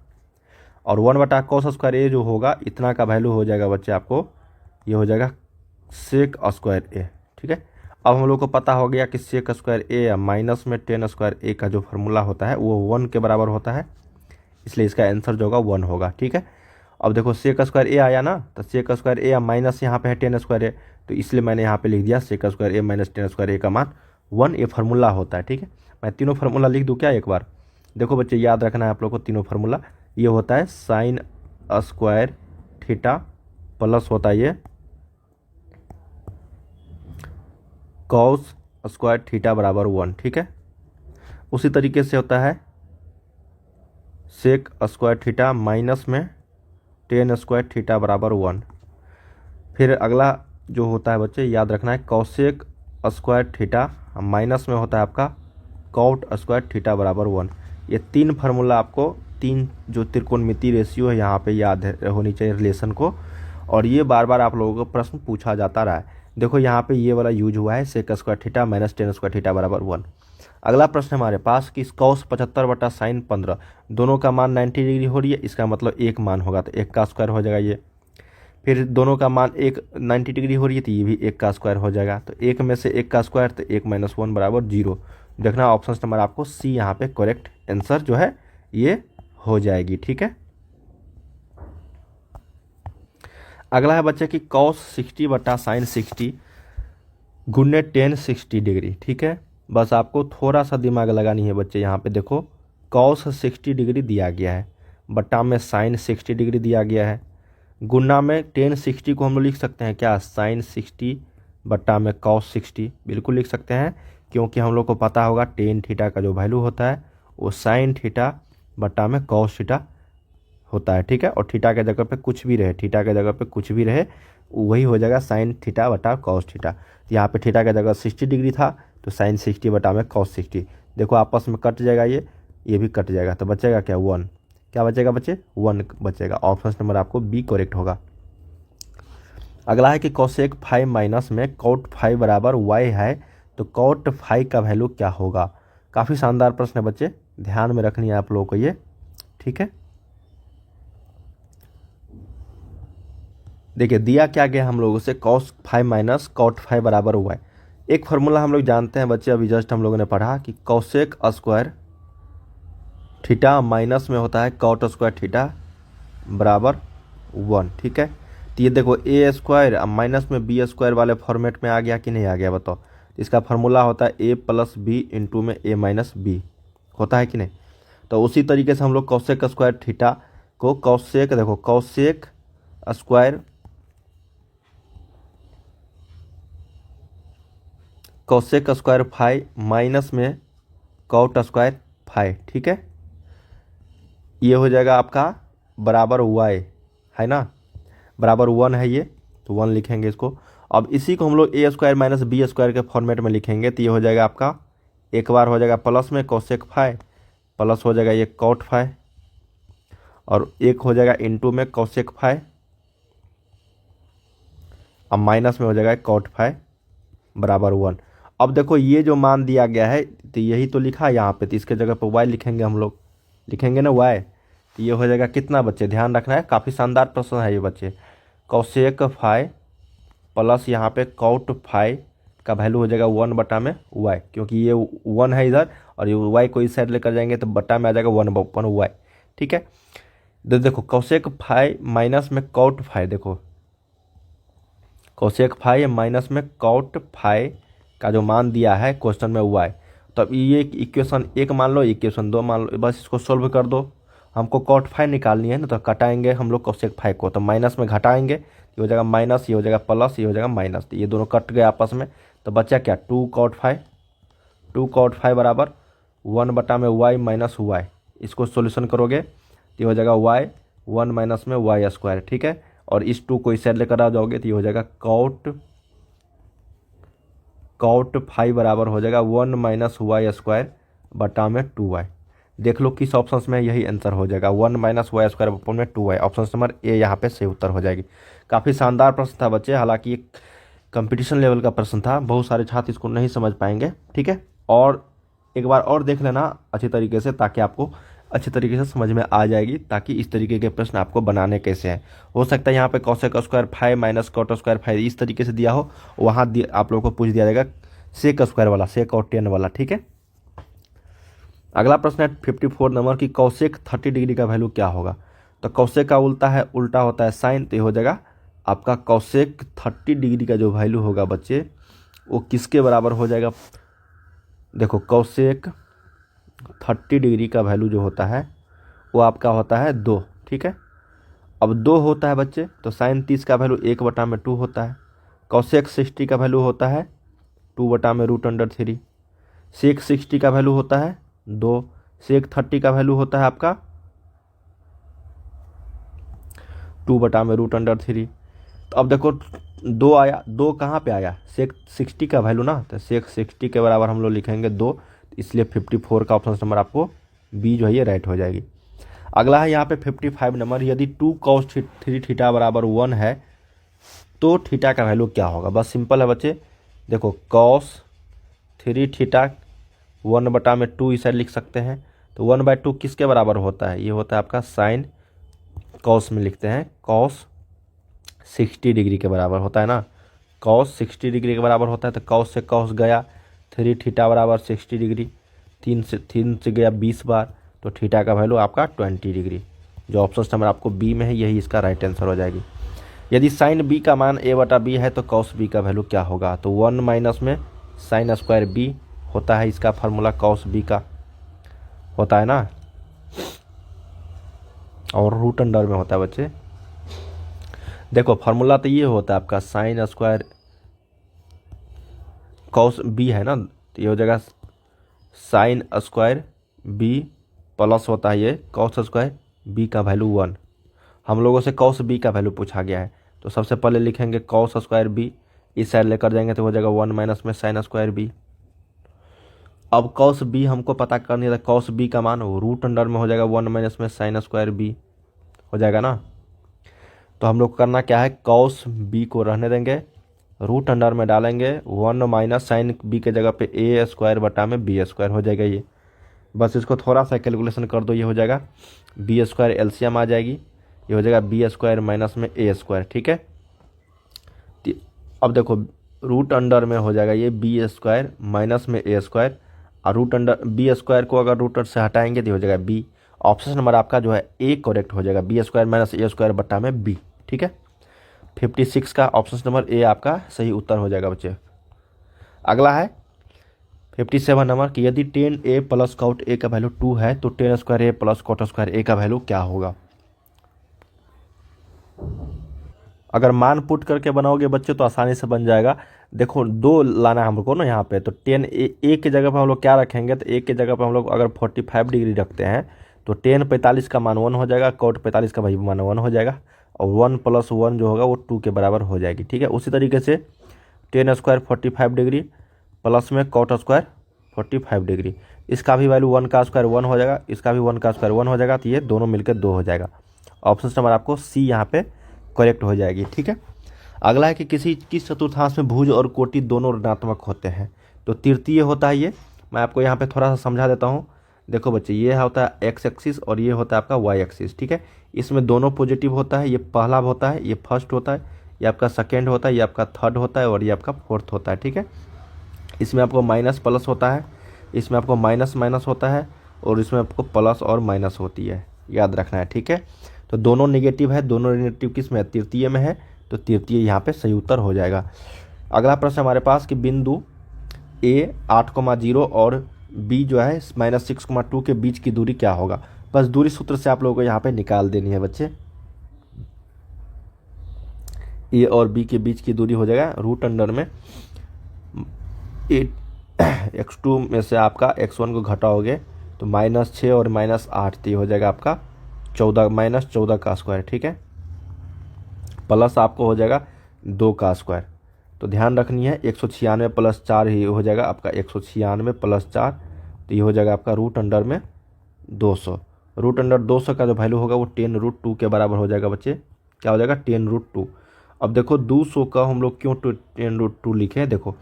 [SPEAKER 1] और 1 कॉस स्क्वायर ए जो होगा इतना का वैल्यू हो जाएगा बच्चे आपको, ये हो जाएगा सेक स्क्वायर ए। ठीक है, अब हम लोग को पता हो गया कि सेक स्क्वायर ए या माइनस में 10 स्क्वायर ए का जो फार्मूला होता है वो 1 के बराबर होता है, इसलिए इसका आंसर जो होगा 1 होगा। ठीक है, अब देखो सेक स्क्वायर ए आया ना, तो सेक स्क्वायर ए या माइनस यहाँ पे है 10 स्क्वायर ए, तो इसलिए मैंने यहाँ पे लिख दिया सेक स्क्वायर ए माइनस 10 स्क्वायर ए का मान 1, ये फार्मूला होता है। ठीक है, मैं तीनों फार्मूला लिख दूँ क्या एक बार। देखो बच्चे याद रखना है आप लोग को तीनों फार्मूला, ये होता है साइन स्क्वायर थीटा प्लस होता है ये कॉस स्क्वायर थीटा बराबर 1। ठीक है, उसी तरीके से होता है सेक स्क्वायर थीटा माइनस में 10 स्क्वायर थीटा बराबर 1। फिर अगला जो होता है बच्चे याद रखना है कॉसेक स्क्वायर थीटा माइनस में होता है आपका कॉट स्क्वायर थीटा बराबर 1। ये 3 फार्मूला आपको, 3 जो त्रिकोणमितीय रेशियो है यहाँ पे याद होनी चाहिए रिलेशन को, और ये बार बार आप लोगों को प्रश्न पूछा जाता रहा है। देखो यहाँ पे ये वाला यूज हुआ है sec square theta minus 10 square theta बराबर 1। अगला प्रश्न हमारे पास कि कॉस 75/sin 15, दोनों का मान 90 डिग्री हो रही है, इसका मतलब एक मान होगा, तो 1 का स्क्वायर हो जाएगा ये। फिर दोनों का मान 90 डिग्री हो रही है, तो ये भी 1 का स्क्वायर हो जाएगा, तो 1 में से 1 का स्क्वायर, तो 1 - 1 बराबर 0। देखना ऑप्शन नंबर आपको सी यहाँ पे करेक्ट आंसर जो है ये हो जाएगी। ठीक है, अगला है बच्चे कि कॉस 60/sin 60 गुने tan 60 डिग्री। ठीक है, बस आपको थोड़ा सा दिमाग लगानी है बच्चे। यहाँ पे देखो कॉस 60 डिग्री दिया गया है, बट्टा में साइन 60 डिग्री दिया गया है, गुना में tan 60 को हम लोग लिख सकते हैं क्या, साइन 60 बट्टा में कॉस 60, बिल्कुल लिख सकते हैं, क्योंकि हम लोग को पता होगा tan थीटा का जो वैल्यू होता है वो साइन थीटा बट्टा में कॉस थीटा होता है। ठीक है, और थीटा के जगह पे कुछ भी रहे, थीटा के जगह पे कुछ भी रहे वही हो जाएगा साइन थीटा बटा कॉस थीटा। यहाँ पे थीटा के जगह 60 डिग्री था, तो साइन 60 बटा में कॉस 60। देखो आपस में कट जाएगा, ये भी कट जाएगा, तो बचेगा क्या 1। क्या बचेगा बच्चे, 1 बचेगा। ऑप्शन नंबर आपको बी करेक्ट होगा। अगला है कि कोसेक 5 माइनस में कॉट 5 बराबर y है, तो कॉट 5 का वैल्यू क्या होगा। काफ़ी शानदार प्रश्न है बच्चे, ध्यान में रखनी है आप लोगों को ये। ठीक है, देखिए दिया क्या गया हम लोगों से, cos 5 माइनस कॉट 5 बराबर y। एक फार्मूला हम लोग जानते हैं बच्चे, अभी जस्ट हम लोगों ने पढ़ा कि कोसेक स्क्वायर थीटा माइनस में होता है कॉट स्क्वायर थीटा बराबर 1। ठीक है, तो ये देखो ए स्क्वायर माइनस में बी स्क्वायर वाले फॉर्मेट में आ गया कि नहीं आ गया बताओ। इसका फार्मूला होता है a प्लस बी इंटू में a माइनस बी, होता है कि नहीं। तो उसी तरीके से हम लोग कोसेक स्क्वायर थीटा को कॉसेक, देखो cosec square cosec square five minus में कॉट स्क्वायर फाइव, ठीक है। ये हो जाएगा आपका बराबर वाई, है ना, बराबर 1 है ये, तो 1 लिखेंगे इसको। अब इसी को हम लोग ए स्क्वायर माइनस बी स्क्वायर के फॉर्मेट में लिखेंगे, तो ये हो जाएगा आपका, एक बार हो जाएगा प्लस में कोसेक फाइव, प्लस हो जाएगा ये कॉट फाइव, और एक हो जाएगा इनटू में कोसेक फाइव, अब माइनस में हो जाएगा कॉट फाइव बराबर 1। अब देखो ये जो मान दिया गया है, तो यही तो लिखा है यहाँ पे, तो इसके जगह पर वाई लिखेंगे हम लोग, लिखेंगे ना वाई। तो ये हो जाएगा कितना बच्चे, ध्यान रखना है, काफ़ी शानदार प्रश्न है ये बच्चे। कोसेक फाइव प्लस यहाँ पे कॉट फाइव का वैल्यू हो जाएगा 1 बटा में वाई, क्योंकि ये 1 है इधर और ये वाई को इस साइड लेकर जाएंगे तो बटा में आ जाएगा 1/1 वाई, ठीक है। देखो कोसेक फाइव माइनस में कॉट फाइव, देखो कोसेक फाइव माइनस में कॉट फाइव का जो मान दिया है क्वेश्चन में वाई, तो अब ये इक्वेशन 1 मान लो, इक्वेशन 2 मान लो, बस इसको सोल्व कर दो। हमको कॉट फाइव निकालनी है ना, तो कटाएंगे हम लोग कोसेक फाइव को, तो माइनस में घटाएंगे, ये हो जाएगा माइनस, ये हो जाएगा प्लस, ये हो जाएगा माइनस, तो ये दोनों कट गए आपस में, तो बचा क्या 2 कॉट फाइव बराबर 1 बटा में वाई माइनस वाई। इसको सोल्यूशन करोगे तो ये हो जाएगा वाई 1 माइनस में वाई स्क्वायर, ठीक है। और इस 2 को इस साइड लेकर आ जाओगे तो ये हो जाएगा कॉट फाइव बराबर हो जाएगा 1 माइनस वाई स्क्वायर बटा में 2y। देख लो किस ऑप्शन में यही आंसर हो जाएगा, 1 माइनस वाई स्क्वायर बटा में 2y, ऑप्शन नंबर ए यहाँ पे सही उत्तर हो जाएगी। काफ़ी शानदार प्रश्न था बच्चे, हालांकि एक कंपटीशन लेवल का प्रश्न था, बहुत सारे छात्र इसको नहीं समझ पाएंगे, ठीक है। और एक बार और देख लेना अच्छी तरीके से, ताकि आपको अच्छी तरीके से समझ में आ जाएगी, ताकि इस तरीके के प्रश्न आपको बनाने कैसे हैं। हो सकता है यहाँ पे cosec square five minus cot square five इस तरीके से दिया हो, वहाँ आप लोगों को पूछ दिया जाएगा सेक स्क्वायर वाला, सेक और टेन वाला, ठीक है। अगला प्रश्न है 54 नंबर की, कोसेक 30 डिग्री का वैल्यू क्या होगा। तो कोसेक का उल्टा होता है साइन, तो ये हो जाएगा आपका कोसेक 30 डिग्री का जो वैल्यू होगा बच्चे, वो किसके बराबर हो जाएगा। देखो कोसेक 30 डिग्री का वैल्यू जो होता है वो आपका होता है 2, ठीक है। अब 2 होता है बच्चे, तो साइन 30 का वैल्यू 1 बटा में 2 होता है। कोसेक 60 का वैल्यू होता है 2 बटा में √3। सेक 60 का वैल्यू होता है 2, सेक 30 का वैल्यू होता है आपका 2 बटा में √3। तो अब देखो 2 आया, 2 कहाँ पे आया, सेक 60 का वैल्यू ना, तो सेक 60 के बराबर हम लोग लिखेंगे 2, इसलिए 54 का ऑप्शन नंबर आपको बी जो है ये राइट हो जाएगी। अगला है यहाँ पे 55 नंबर, यदि 2 cos 3 थीटा बराबर 1 है तो थीटा का वैल्यू क्या होगा। बस सिंपल है बच्चे, देखो cos 3 थीटा 1 बटा में 2 इस साइड लिख सकते हैं, तो 1/2 किसके बराबर होता है, ये होता है आपका साइन कॉस में लिखते हैं, cos 60 डिग्री के बराबर होता है ना, cos 60 डिग्री के बराबर होता है, तो cos से cos गया, 3 थीटा बराबर 60 डिग्री, 3 से गया 20 बार, तो थीटा का वैल्यू आपका 20 डिग्री। जो ऑप्शन नंबर आपको बी में है यही इसका राइट आंसर हो जाएगी। यदि साइन बी का मान a बटा बी है तो cos बी का वैल्यू क्या होगा। तो 1 माइनस में साइन स्क्वायर बी होता है, इसका फार्मूला cos बी का होता है ना, और √अंडर में होता है बच्चे। देखो फार्मूला तो ये होता है आपका साइन स्क्वायर cos बी है ना, तो ये हो जाएगा साइन स्क्वायर बी प्लस होता है ये cos स्क्वायर बी का वैल्यू 1। हम लोगों से cos बी का वैल्यू पूछा गया है, तो सबसे पहले लिखेंगे cos स्क्वायर बी, इस साइड लेकर जाएंगे तो हो जाएगा 1 माइनस में साइन स्क्वायर बी। अब cos बी हमको पता करनी है, cos बी का मान √अंडर में हो जाएगा 1 माइनस में साइन स्क्वायर बी हो जाएगा ना। तो हम लोग करना क्या है, cos बी को रहने देंगे, √अंडर में डालेंगे 1 माइनस साइन बी के जगह पे a स्क्वायर बटा में बी स्क्वायर हो जाएगा ये। बस इसको थोड़ा सा कैलकुलेशन कर दो, ये हो जाएगा बी स्क्वायर एलसीएम आ जाएगी, ये हो जाएगा बी स्क्वायर माइनस में a स्क्वायर, ठीक है। अब देखो √अंडर में हो जाएगा ये बी स्क्वायर माइनस में a स्क्वायर, और √अंडर बी स्क्वायर को अगर √अंडर से हटाएंगे तो हो जाएगा बी। ऑप्शन नंबर आपका जो है ए करेक्ट हो जाएगा, B square minus a square बटा में बी, ठीक है। 56 का ऑप्शन नंबर ए आपका सही उत्तर हो जाएगा बच्चे। अगला है 57 नंबर की, यदि 10a प्लस कॉट ए का वैल्यू 2 है तो 10 स्क्वायर ए प्लस कॉट स्क्वायर ए का वैल्यू क्या होगा। अगर मान पुट करके बनाओगे बच्चे तो आसानी से बन जाएगा, देखो 2 लाना है हमको ना यहाँ पे, तो टेन ए की जगह पर हम लोग क्या रखेंगे, तो ए की जगह पर हम लोग अगर 45 डिग्री रखते हैं तो टेन 45 का मान 1 हो जाएगा, कॉट 45 का भाई मान 1 हो जाएगा, और 1 + 1 जो होगा वो 2 के बराबर हो जाएगी। ठीक है, उसी तरीके से टेन स्क्वायर 45 डिग्री प्लस में कॉट स्क्वायर 45 डिग्री, इसका भी वैल्यू 1 का स्क्वायर 1 हो जाएगा, इसका भी 1 का स्क्वायर 1 हो जाएगा, तो ये दोनों मिलकर 2 हो जाएगा। ऑप्शन नंबर आपको सी यहाँ पे करेक्ट हो जाएगी। ठीक है, अगला है कि किस चतुर्थांश में भुज और कोटि दोनों ऋणात्मक होते हैं, तो तृतीय होता है ये। मैं आपको यहाँ पे थोड़ा सा समझा देता हूँ। देखो बच्चे, ये होता है एक्स एक्सिस और ये होता है आपका वाई एक्सिस। ठीक है, इसमें दोनों पॉजिटिव होता है, ये पहला होता है, ये फर्स्ट होता है, ये आपका सेकेंड होता है, ये आपका थर्ड होता है और ये आपका फोर्थ होता है। ठीक है, इसमें आपको माइनस प्लस होता है, इसमें आपको माइनस माइनस होता है और इसमें आपको प्लस और माइनस होती है, याद रखना है। ठीक है, तो दोनों नेगेटिव है, दोनों नेगेटिव किस में, तृतीय में है, तो तृतीय यहाँ पे सही उत्तर हो जाएगा। अगला प्रश्न हमारे पास कि बिंदु ए 8,0 और बी जो है -6,2 के बीच की दूरी क्या होगा। बस दूरी सूत्र से आप लोगों को यहाँ पे निकाल देनी है बच्चे। ए और बी के बीच की दूरी हो जाएगा रूट अंडर में x2 में से आपका x1 को घटाओगे तो -6 और -8, तो ये हो जाएगा आपका 14 -14 का स्क्वायर। ठीक है, प्लस आपको हो जाएगा 2 का स्क्वायर। तो ध्यान रखनी है 196 + 4 ही हो जाएगा आपका 196 + 4, तो ये हो जाएगा आपका रूट अंडर में 200। रूट अंडर 200 का जो वैल्यू होगा वो 10√2 के बराबर हो जाएगा बच्चे। क्या हो जाएगा, 10√2। अब देखो 200 का हम लोग क्यों 10√2 लिखे, देखो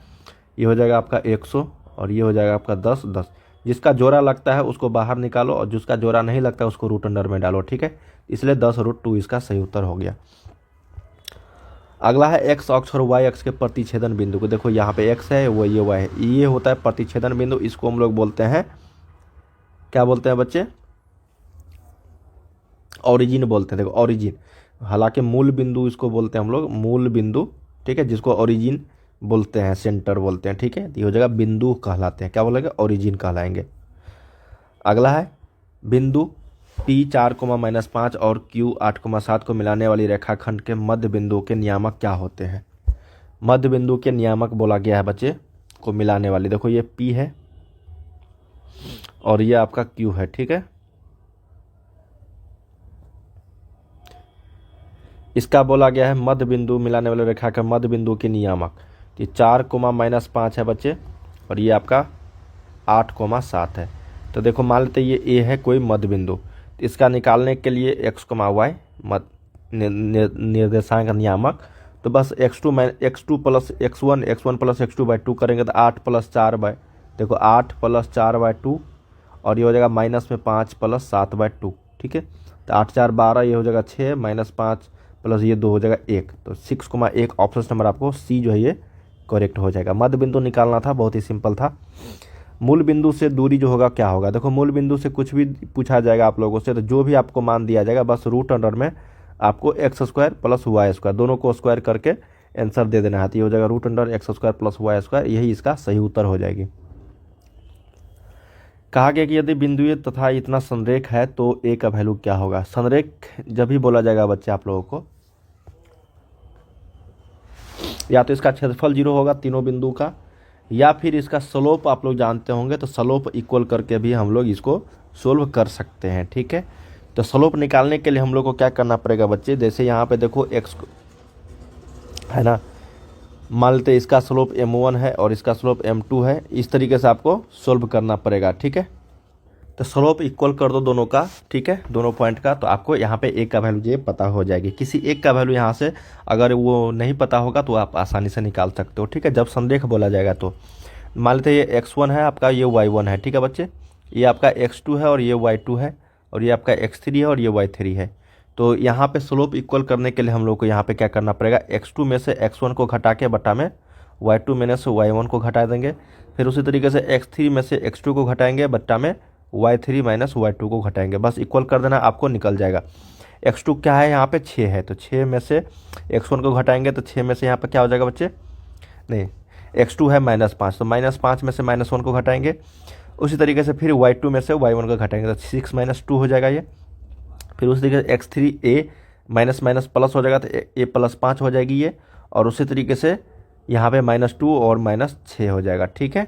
[SPEAKER 1] ये हो जाएगा आपका 100 और ये हो जाएगा आपका 10 10। जिसका जोड़ा लगता है उसको बाहर निकालो और जिसका जोड़ा नहीं लगता है उसको रूट अंडर में डालो। ठीक है, इसलिए 10√2 इसका सही उत्तर हो गया। अगला है एक्स अक्ष और वाई अक्ष के प्रतिच्छेदन बिंदु को। देखो यहाँ पे एक्स है, वो ये वाई है, ये होता है प्रतिच्छेदन बिंदु। इसको हम लोग बोलते हैं, क्या बोलते हैं बच्चे, ओरिजिन बोलते हैं। देखो ओरिजिन, हालांकि मूल बिंदु इसको बोलते हैं हम लोग, मूल बिंदु। ठीक है, जिसको ओरिजिन बोलते हैं, सेंटर बोलते हैं। ठीक है, ये हो जाएगा बिंदु कहलाते हैं, क्या बोलेंगे, ओरिजिन कहलाएंगे। अगला है बिंदु P 4,-5 और Q 8,7 को मिलाने वाली रेखाखंड के मध्य बिंदु के नियामक क्या होते हैं। मध्य बिंदु के नियामक बोला गया है बच्चे को मिलाने वाली। देखो ये P है और ये आपका Q है। ठीक है, इसका बोला गया है मध्य बिंदु मिलाने वाले रेखाखंड मध्य बिंदु के नियामक। ये 4,-5 है बच्चे और ये आपका 8,7 है। तो देखो मान लेते ये A है कोई मध्य बिंदु, तो इसका निकालने के लिए x, y निर्देशांक नियामक, तो बस x2 + x1 + x2/2 करेंगे तो 8 + 4 देखो 8 + 4/2 और ये हो जाएगा -5 + 7/2। ठीक है, तो 8 4 12, ये हो जाएगा 6 -5 प्लस ये 2 हो जाएगा 1, तो 6,1 ऑप्शन नंबर आपको सी जो है ये करेक्ट हो जाएगा। मध्य बिंदु निकालना था, बहुत ही सिंपल था। मूल बिंदु से दूरी जो होगा क्या होगा। देखो मूल बिंदु से कुछ भी पूछा जाएगा आप लोगों से, तो जो भी आपको मान दिया जाएगा बस रूट अंडर में आपको x² + y² दोनों को स्क्वायर करके आंसर दे देना है। तो ये हो जाएगा रूट अंडर x² + y², यही इसका सही उत्तर हो जाएगी। कहा गया कि यदि बिंदु तथा इतना संरेख है तो a का वैल्यू क्या होगा। संरेख जब भी बोला जाएगा बच्चे आप लोगों को, या तो इसका क्षेत्रफल 0 होगा तीनों बिंदु का, या फिर इसका स्लोप आप लोग जानते होंगे, तो स्लोप इक्वल करके भी हम लोग इसको सोल्व कर सकते हैं। ठीक है, तो स्लोप निकालने के लिए हम लोग को क्या करना पड़ेगा बच्चे, जैसे यहाँ पे देखो x है ना, मान लेते हैं इसका स्लोप m1 है और इसका स्लोप m2 है, इस तरीके से आपको सोल्व करना पड़ेगा। ठीक है, तो स्लोप इक्वल कर दो दोनों का। ठीक है, दोनों पॉइंट का, तो आपको यहाँ पे एक का वैल्यू ये पता हो जाएगी। किसी एक का वैल्यू यहाँ से अगर वो नहीं पता होगा तो आप आसानी से निकाल सकते हो। ठीक है, जब संरेख बोला जाएगा तो मान लेते हैं ये x1 है आपका, ये y1 है। ठीक है बच्चे, ये आपका x2 है और ये y2 है और ये आपका x3 है और ये y3 है। तो यहाँ पे स्लोप इक्वल करने के लिए हम लोग को यहाँ पे क्या करना पड़ेगा, x2 में से x1 को घटा के बटा में y2 में से y1 को घटा देंगे, फिर उसी तरीके से x3 में से x2 को घटाएंगे बट्टा में y3 - y2 को घटाएंगे, बस इक्वल कर देना, आपको निकल जाएगा। x2 क्या है यहाँ पे 6 है, तो 6 में से x1 को घटाएंगे तो 6 में से यहाँ पे क्या हो जाएगा बच्चे, नहीं x2 है -5, तो -5 में से -1 को घटाएंगे। उसी तरीके से फिर y2 में से y1 को घटाएंगे तो 6 - 2 हो जाएगा ये। फिर उसी तरीके से x3 a माइनस प्लस हो जाएगा तो a + 5 हो जाएगी ये। और उसी तरीके से यहाँ पे -2 और -6 हो जाएगा, ठीक है।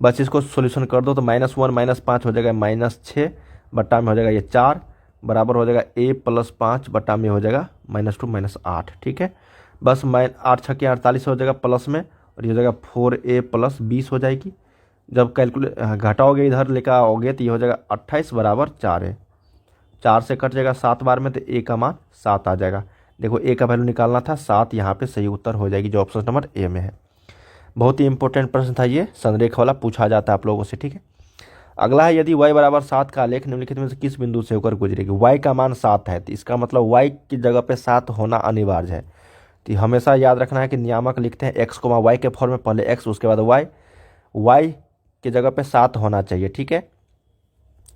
[SPEAKER 1] बस इसको सोल्यूशन कर दो तो -1 -5 हो जाएगा -6 बट्टा में हो जाएगा ये 4 बराबर हो जाएगा a + 5 बट्टा में हो जाएगा -2 -8, ठीक है। बस 8 6 के 48 हो जाएगा प्लस में, और ये हो जाएगा 4a + 20 हो जाएगी। जब कैलकुलेट घटाओगे इधर लेकर आओगे तो ये हो जाएगा 28 बराबर 4 है। 4 से कट जाएगा 7 बार में तो a का मान 7 आ जाएगा। देखो a का वैल्यू निकालना था 7, यहाँ पे सही उत्तर हो जाएगी जो ऑप्शन नंबर ए में है। बहुत ही इंपॉर्टेंट प्रश्न था ये, संरेख वाला पूछा जाता है आप लोगों से, ठीक है। अगला है, यदि y बराबर 7 का आलेख निम्नलिखित में से किस बिंदु से होकर गुजरेगी। y का मान 7 है तो इसका मतलब y की जगह पे 7 होना अनिवार्य है। तो हमेशा याद रखना है कि नियामक लिखते हैं x, y के फॉर्म में, पहले x उसके बाद y की जगह पे 7 होना चाहिए, ठीक है।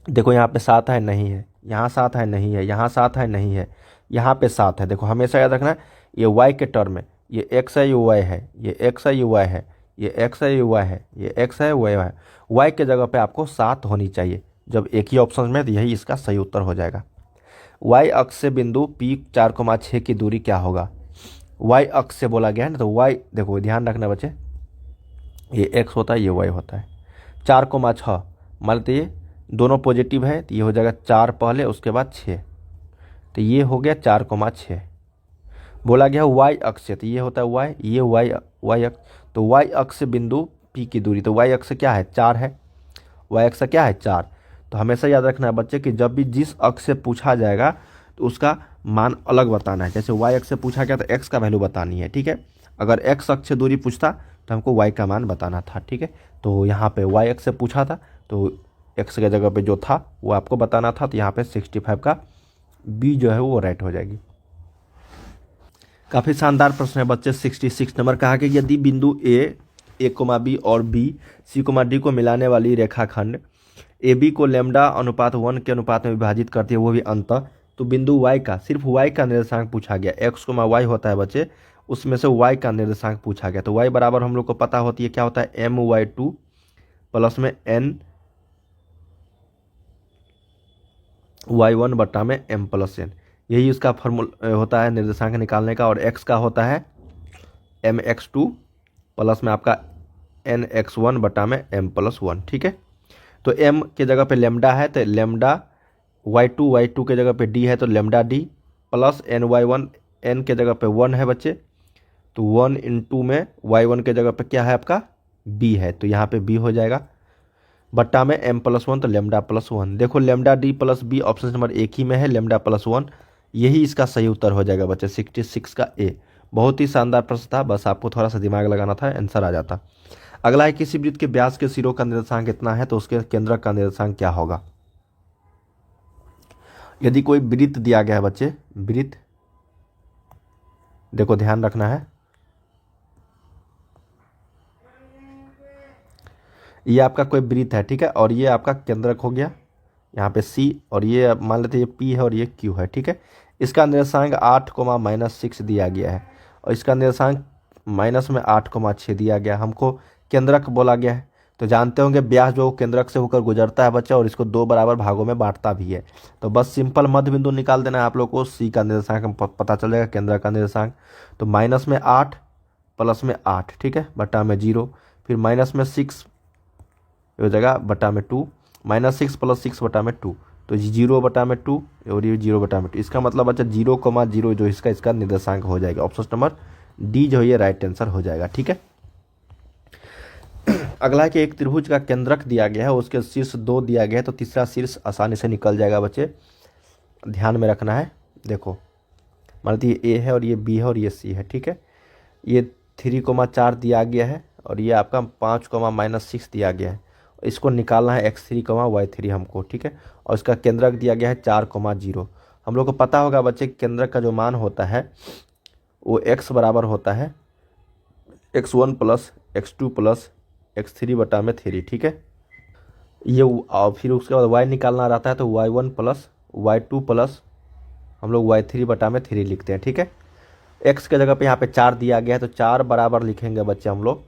[SPEAKER 1] देखो यहाँ पे 7 है नहीं है, यहाँ 7 है नहीं है, यहाँ 7 है नहीं है, यहाँ पे 7 है। देखो हमेशा याद रखना है ये y के टर्म में, ये x है ये y है, ये x है ये y है, ये x है ये y है, ये x है y है। y के जगह पे आपको 7 होनी चाहिए जब एक ही ऑप्शन में, तो यही इसका सही उत्तर हो जाएगा। y अक्ष से बिंदु P 4,6 की दूरी क्या होगा। y अक्ष से बोला गया है ना, तो y देखो ध्यान रखना बच्चे, ये x होता है ये y होता है। 4,6 मान लेते ये दोनों पॉजिटिव है तो ये हो जाएगा 4 पहले उसके बाद 6, तो ये हो गया 4,6। बोला गया y अक्ष से, तो ये होता है y, ये y अक्ष, तो y अक्ष से बिंदु P की दूरी, तो y अक्ष क्या है 4 है, y अक्ष क्या है 4। तो हमेशा याद रखना है बच्चे कि जब भी जिस अक्ष से पूछा जाएगा तो उसका मान अलग बताना है। जैसे y अक्ष से पूछा गया तो x का वैल्यू बतानी है, ठीक है। अगर x अक्ष से दूरी पूछता तो हमको y का मान बताना था, ठीक है। तो यहाँ पे y अक्ष से पूछा था तो x के जगह पे जो था वो आपको बताना था, तो यहाँ पे 65 का b जो है वो राइट हो जाएगी। काफ़ी शानदार प्रश्न है बच्चे। 66 नंबर कहा कि यदि बिंदु a b और b c d को मिलाने वाली रेखाखंड AB को लैम्डा अनुपात 1 के अनुपात में विभाजित करती है, वो भी अंतः, तो बिंदु y का, सिर्फ y का निर्देशांक पूछा गया। x, y होता है बच्चे, उसमें से y का निर्देशांक पूछा गया। तो y बराबर हम लोग को पता होती है क्या होता है, my2 प्लस में ny1 बट्टा में m प्लस n, यही उसका फॉर्मूला होता है निर्देशांक निकालने का। और x का होता है mx2 प्लस में आपका nx1 बट्टा में m प्लस 1, ठीक है। तो m के जगह पे लेमडा है तो लेमडा, y2 के जगह पे d है तो lambda d plus ny1, n के जगह पे 1 है बच्चे, तो 1 × में y1 के जगह पे क्या है आपका b है, तो यहाँ पे b हो जाएगा बट्टा में m प्लस 1, तो लेमडा प्लस 1। देखो lambda d plus b option number एक ही में है, लेमडा प्लस 1, यही इसका सही उत्तर हो जाएगा बच्चे 66 का ए। बहुत ही शानदार प्रश्न था, बस आपको थोड़ा सा दिमाग लगाना था, आंसर आ जाता। अगला है, किसी वृत्त के व्यास के सिरों का निर्देशांक कितना है तो उसके केंद्रक का निर्देशांक क्या होगा। यदि कोई वृत्त दिया गया है बच्चे, वृत्त देखो ध्यान रखना है, ये आपका कोई वृत्त है, ठीक है, और ये आपका केंद्रक हो गया यहाँ पे C, और ये मान लेते हैं ये P है और ये Q है, ठीक है। इसका निर्देशांक 8,-6 दिया गया है और इसका निर्देशांक -8,6 दिया गया। हमको केंद्रक बोला गया है, तो जानते होंगे व्यास जो केंद्रक से होकर गुजरता है बच्चा, और इसको 2 बराबर भागों में बांटता भी है। तो बस सिंपल मध्य बिंदु निकाल देना है आप लोग को, C का निर्देशांक पता चल जाएगा, केंद्रक का निर्देशांक। तो -8 प्लस में 8, ठीक है, बटा में 0, फिर -6 हो जाएगा बटा में 2, -6 + 6 बटा में 2, तो 0 बटा में 2 और ये 0 बटा में 2। इसका मतलब बच्चा 0,0 जो इसका निर्देशांक हो जाएगा। ऑप्शन नंबर डी जो ये राइट आंसर हो जाएगा, ठीक है। अगला है कि एक त्रिभुज का केंद्रक दिया गया है, उसके शीर्ष 2 दिया गया है, तो तीसरा शीर्ष आसानी से निकल जाएगा बच्चे, ध्यान में रखना है। देखो मान लीजिए ये ए है और ये बी है और ये सी है, ठीक है। ये 3,4 दिया गया है और ये आपका 5,-6 दिया गया है। इसको निकालना है x3, y3 हमको, ठीक है। और इसका केंद्रक दिया गया है 4,0। हम लोग को पता होगा बच्चे केंद्रक का जो मान होता है वो x बराबर होता है x1 plus x2 plus x3 बटा में 3, ठीक है। ये और फिर उसके बाद y निकालना रहता है, तो y1 प्लस y2 प्लस हम लोग y3 बटा में 3 लिखते हैं, ठीक है। x के जगह पे यहाँ पे 4 दिया गया है, तो 4 बराबर लिखेंगे बच्चे हम लोग।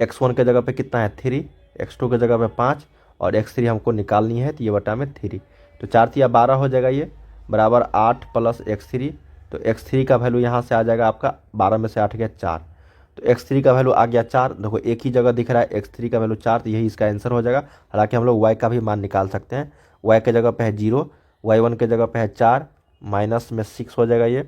[SPEAKER 1] x1 के जगह पे कितना है 3, x2 के जगह पे 5 और x3 हमको निकालनी है, तो ये बटा में 3, तो 4 × 12 हो जाएगा, ये बराबर 8 प्लस x3, तो x3 का वैल्यू यहाँ से आ जाएगा आपका 12 में से 8 गया 4, तो x3 का वैल्यू आ गया 4। देखो एक ही जगह दिख रहा है, x3 का वैल्यू 4, तो यही इसका आंसर हो जाएगा। हालांकि हम लोग y का भी मान निकाल सकते हैं। y के जगह पे है 0, y1 के जगह पे है 4, माइनस में 6 हो जाएगा ये,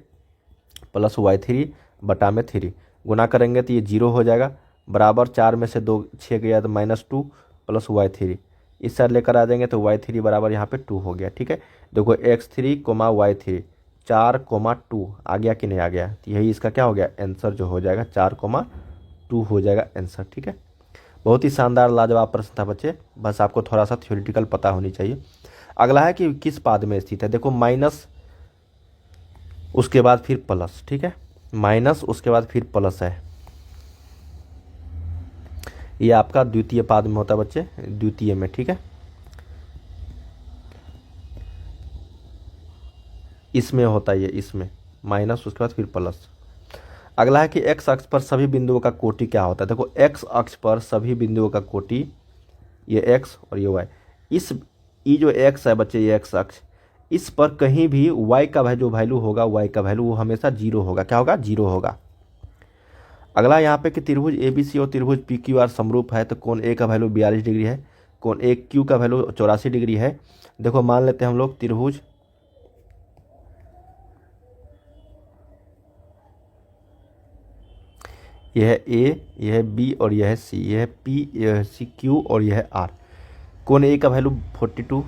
[SPEAKER 1] प्लस y3 बटा में 3 गुना करेंगे तो ये 0 हो जाएगा, बराबर 4 में से 2 6 गया तो -2 प्लस y3 इस साइड लेकर आ जाएंगे तो y3 बराबर यहाँ पे 2 हो गया। ठीक है, देखो x3 y3 4, 2 आ गया कि नहीं आ गया, तो यही इसका क्या हो गया आंसर जो हो जाएगा 4, 2 हो जाएगा आंसर। ठीक है, बहुत ही शानदार लाजवाब प्रश्न था बच्चे, बस आपको थोड़ा सा थ्योरेटिकल पता होनी चाहिए। अगला है कि किस पाद में स्थित है। देखो माइनस उसके बाद फिर प्लस, ठीक है, माइनस उसके बाद फिर प्लस है, ये आपका द्वितीय पाद में होता है बच्चे, द्वितीय में। ठीक है, इसमें होता है ये, इसमें माइनस उसके बाद फिर प्लस। अगला है कि एक्स अक्ष पर सभी बिंदुओं का कोटि क्या होता है। देखो एक्स अक्ष पर सभी बिंदुओं का कोटि, ये एक्स और ये वाई, इस ये जो एक्स है बच्चे, ये एक्स अक्ष, इस पर कहीं भी वाई का जो वैल्यू होगा, वाई का वैल्यू वो हमेशा 0 होगा। क्या होगा, 0 होगा। अगला यहाँ पे कि त्रिभुज ABC और त्रिभुज PQR समरूप है, तो कोण ए का वैल्यू 42 डिग्री है, कोण AQ का वैल्यू 84 डिग्री है। देखो मान लेते हैं हम लोग त्रिभुज यह है A, यह है B और यह है C, यह है P, यह है Q और यह है R। कोण A का वैल्यू 42,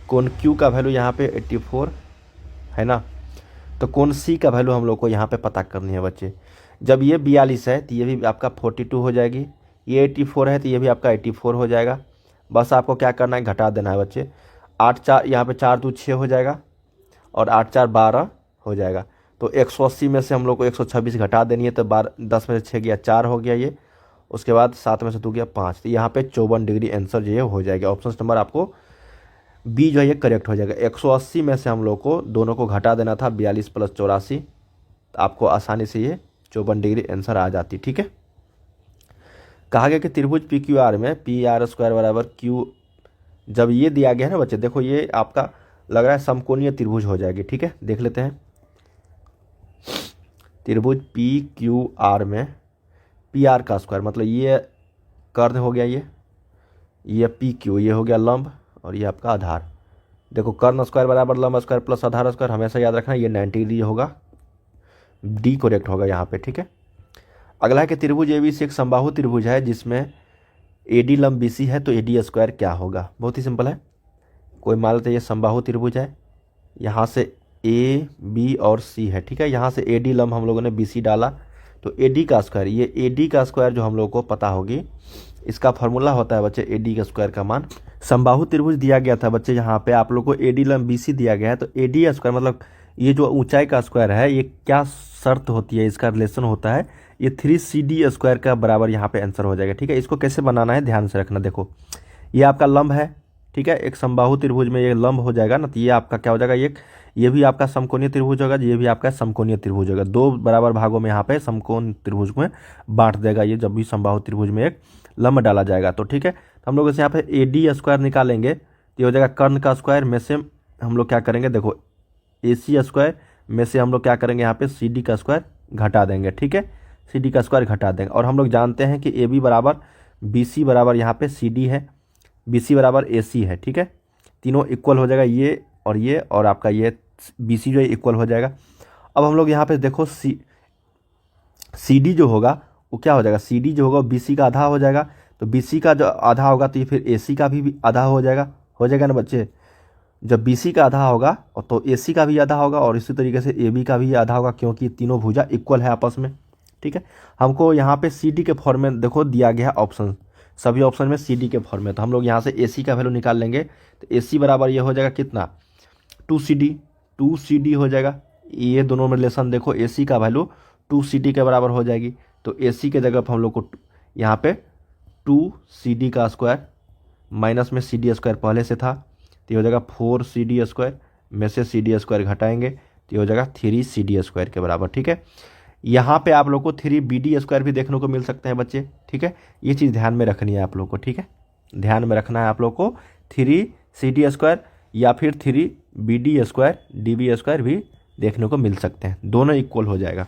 [SPEAKER 1] कोण Q का वैल्यू यहाँ पे 84 है ना, तो कोण C का वैल्यू हम लोग को यहाँ पे पता करनी है बच्चे। जब ये 42 है तो ये भी आपका 42 हो जाएगी, ये 84 है तो ये भी आपका 84 हो जाएगा। बस आपको क्या करना है, घटा देना है बच्चे। 8 4 यहाँ पे 4 2 6 हो जाएगा और 8 4 12 हो जाएगा। तो 180 में से हम लोग को 126 घटा देनी है, तो 10 में से 6 गया 4 हो गया ये, उसके बाद 7 में से 2 गया 5, तो यहाँ पे 54 डिग्री आंसर जो ये हो जाएगा। ऑप्शन नंबर आपको बी जो है ये करेक्ट हो जाएगा। 180 में से हम लोग को दोनों को घटा देना था, 42 + 84, तो आपको आसानी से ये 54 डिग्री आंसर आ जाती। ठीक है, कहा गया कि त्रिभुज PQR में PR² बराबर Q, जब ये दिया गया है ना बच्चे, देखो ये आपका लग रहा है समकोणीय त्रिभुज हो जाएगी। ठीक है, देख लेते हैं त्रिभुज PQR में PR का स्क्वायर, मतलब ये कर्ण हो गया, ये PQ, ये हो गया लंब और ये आपका आधार। देखो कर्ण स्क्वायर बराबर लंब स्क्वायर प्लस आधार स्क्वायर, हमेशा याद रखना ये 90 डिग्री होगा, डी करेक्ट होगा यहाँ पे। ठीक है, अगला है कि त्रिभुज ABC एक समबाहु त्रिभुज है जिसमें AD लंब BC है, तो AD² क्या होगा। बहुत ही सिंपल है, कोई मान लेते ये समबाहु त्रिभुज है, यहाँ से A B और C है। ठीक है, यहाँ से AD लंब हम लोगों ने BC डाला, तो AD का स्क्वायर, ये AD का स्क्वायर जो हम लोग को पता होगी, इसका फॉर्मूला होता है बच्चे AD का स्क्वायर का मान। समबाहु त्रिभुज दिया गया था बच्चे, यहाँ पे आप लोग को AD लंब BC दिया गया है, तो AD² मतलब ये जो ऊंचाई का स्क्वायर है, ये क्या शर्त होती है, इसका रिलेशन होता है, ये 3CD² का बराबर यहाँ पे आंसर हो जाएगा। ठीक है, इसको कैसे बनाना है ध्यान से रखना। देखो ये आपका लंब है, ठीक है, एक समबाहु त्रिभुज में ये लंब हो जाएगा ना, तो ये आपका क्या हो जाएगा, ये भी आपका समकोणीय त्रिभुज होगा, ये भी आपका समकोणीय त्रिभुज होगा। 2 बराबर भागों में यहाँ पे समकोण त्रिभुज में बांट देगा ये, जब भी समबाहु त्रिभुज में एक लंब डाला जाएगा। तो ठीक है, तो हम लोग इसे यहाँ पे AD² निकालेंगे, तो ये हो जाएगा कर्ण का स्क्वायर में से हम लोग क्या करेंगे, देखो AC² में से हम लोग क्या करेंगे, यहाँ पे CD का स्क्वायर घटा देंगे। ठीक है, CD का स्क्वायर घटा देंगे, और हम लोग जानते हैं कि AB बराबर BC बराबर यहाँ पे CD है, BC बराबर AC है। ठीक है, तीनों इक्वल हो जाएगा, ये और आपका ये BC जो है इक्वल हो जाएगा। अब हम लोग यहाँ पे देखो CD जो होगा वो क्या हो जाएगा, CD जो होगा BC का आधा हो जाएगा, तो BC का जो आधा होगा तो ये फिर AC का भी आधा हो जाएगा ना बच्चे। जब BC का आधा होगा तो AC का भी आधा होगा, और इसी तरीके से AB का भी आधा होगा, क्योंकि तीनों भुजा इक्वल है आपस में। ठीक है, हमको यहाँ पे CD के फॉर्म में देखो दिया गया है ऑप्शन, सभी ऑप्शन में CD के फॉर्म में, तो हम लोग यहाँ से AC का वैल्यू निकाल लेंगे, तो AC बराबर ये हो जाएगा कितना, 2CD हो जाएगा। ये दोनों में रिलेशन देखो, AC का वैल्यू 2CD के बराबर हो जाएगी, तो AC के जगह पर हम लोग को यहाँ पे 2CD का स्क्वायर माइनस में CD² पहले से था, तो ये हो जाएगा 4CD² में से CD² घटाएंगे, तो ये हो जाएगा 3CD² के बराबर। ठीक है, यहाँ पे आप लोग को 3BD² भी देखने को मिल सकते हैं बच्चे। ठीक है, ये चीज़ ध्यान में रखनी है आप लोग को। ठीक है, ध्यान में रखना है आप लोग को, 3CD² या फिर 3BD² DB² भी देखने को मिल सकते हैं, दोनों इक्वल हो जाएगा।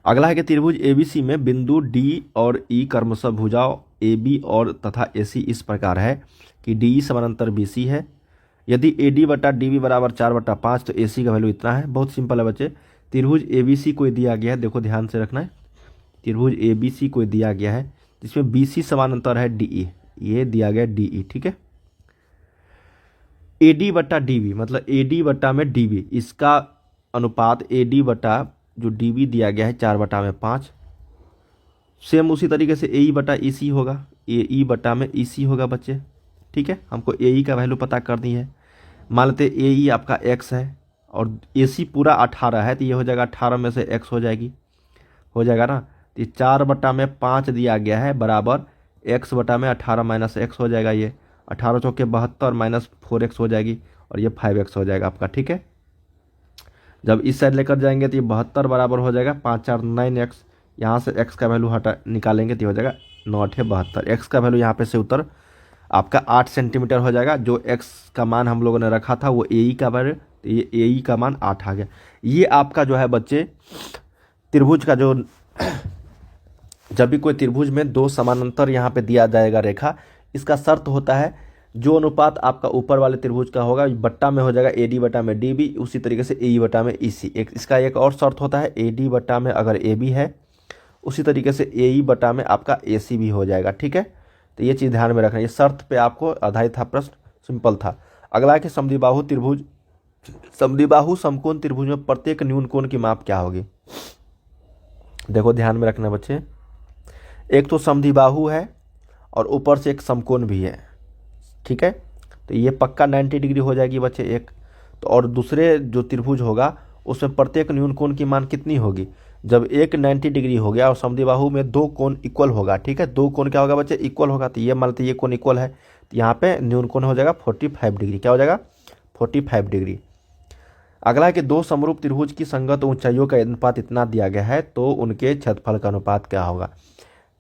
[SPEAKER 1] अगला है कि त्रिभुज एबीसी में बिंदु डी और ई क्रमशः भुजाओं ए बी और तथा ए सी इस प्रकार है कि डी ई समानांतर बी सी है। यदि ए डी बटा डी बी बराबर 4/5 तो ए सी का वैल्यू इतना है। बहुत सिंपल है बच्चे। त्रिभुज ए बी सी कोई दिया गया है, देखो ध्यान से रखना है। त्रिभुज ए बी सी कोई दिया गया है जिसमें बी सी समानांतर है डी ई, ये दिया गया डी ई, ठीक है। ए डी बटा डी बी मतलब ए डी बटा में डी बी, इसका अनुपात ए डी बटा जो डी बी दिया गया है 4/5। सेम उसी तरीके से ए ई बटा ई सी होगा, ए ई बटा में ई सी होगा बच्चे, ठीक है। हमको ए ई का वैल्यू पता करनी है। मान लेते ए ई आपका एक्स है और ए सी पूरा 18 है, तो ये हो जाएगा 18 में से एक्स हो जाएगी, हो जाएगा ना। तो ये 4/5 दिया गया है बराबर एक्स बटा में 18 माइनस एक्स हो जाएगा। ये 18 चौके 72 माइनस 4x हो जाएगी और ये 5x हो जाएगा आपका, ठीक है। जब इस साइड लेकर जाएंगे तो ये 72 बराबर हो जाएगा 5 4 9x, यहाँ से x का वैल्यू हटा निकालेंगे तो ये हो जाएगा 9 8 72। x का वैल्यू यहाँ पे से उत्तर आपका 8 सेंटीमीटर हो जाएगा। जो x का मान हम लोगों ने रखा था वो ए ई का वैल्यू, तो ये ए ई का मान 8 आ गया। ये आपका जो है बच्चे त्रिभुज का जो जब भी कोई त्रिभुज में दो समानांतर यहाँ पे दिया जाएगा रेखा, इसका शर्त होता है जो अनुपात आपका ऊपर वाले त्रिभुज का होगा बट्टा में हो जाएगा ए डी बटा में डी बी, उसी तरीके से ए ई बटा में ई सी। इसका एक और शर्त होता है ए डी बटा में अगर ए बी है उसी तरीके से ए ई बटा में आपका ए सी भी हो जाएगा, ठीक है। तो ये चीज़ ध्यान में रखना, ये शर्त पे आपको आधारित था प्रश्न, सिंपल था। अगला है कि समद्विबाहु त्रिभुज, समद्विबाहु समकोण त्रिभुज में प्रत्येक न्यून कोण की माप क्या होगी। देखो ध्यान में रखना बच्चे, एक तो समद्विबाहु है और ऊपर से एक समकोण भी है, ठीक है। तो ये पक्का 90 डिग्री हो जाएगी बच्चे एक तो। और दूसरे जो त्रिभुज होगा उसमें प्रत्येक न्यून कोण की मान कितनी होगी, जब एक 90 डिग्री हो गया और समद्विबाहु में दो कोण इक्वल होगा, ठीक है। दो कोण क्या होगा बच्चे, इक्वल होगा। तो ये मान लेते ये कोण इक्वल है तो यहाँ पे न्यून कोण हो जाएगा 45 डिग्री, क्या हो जाएगा 45 डिग्री। अगला है कि दो समरूप त्रिभुज की संगत ऊंचाइयों का अनुपात इतना दिया गया है तो उनके क्षेत्रफल का अनुपात क्या होगा।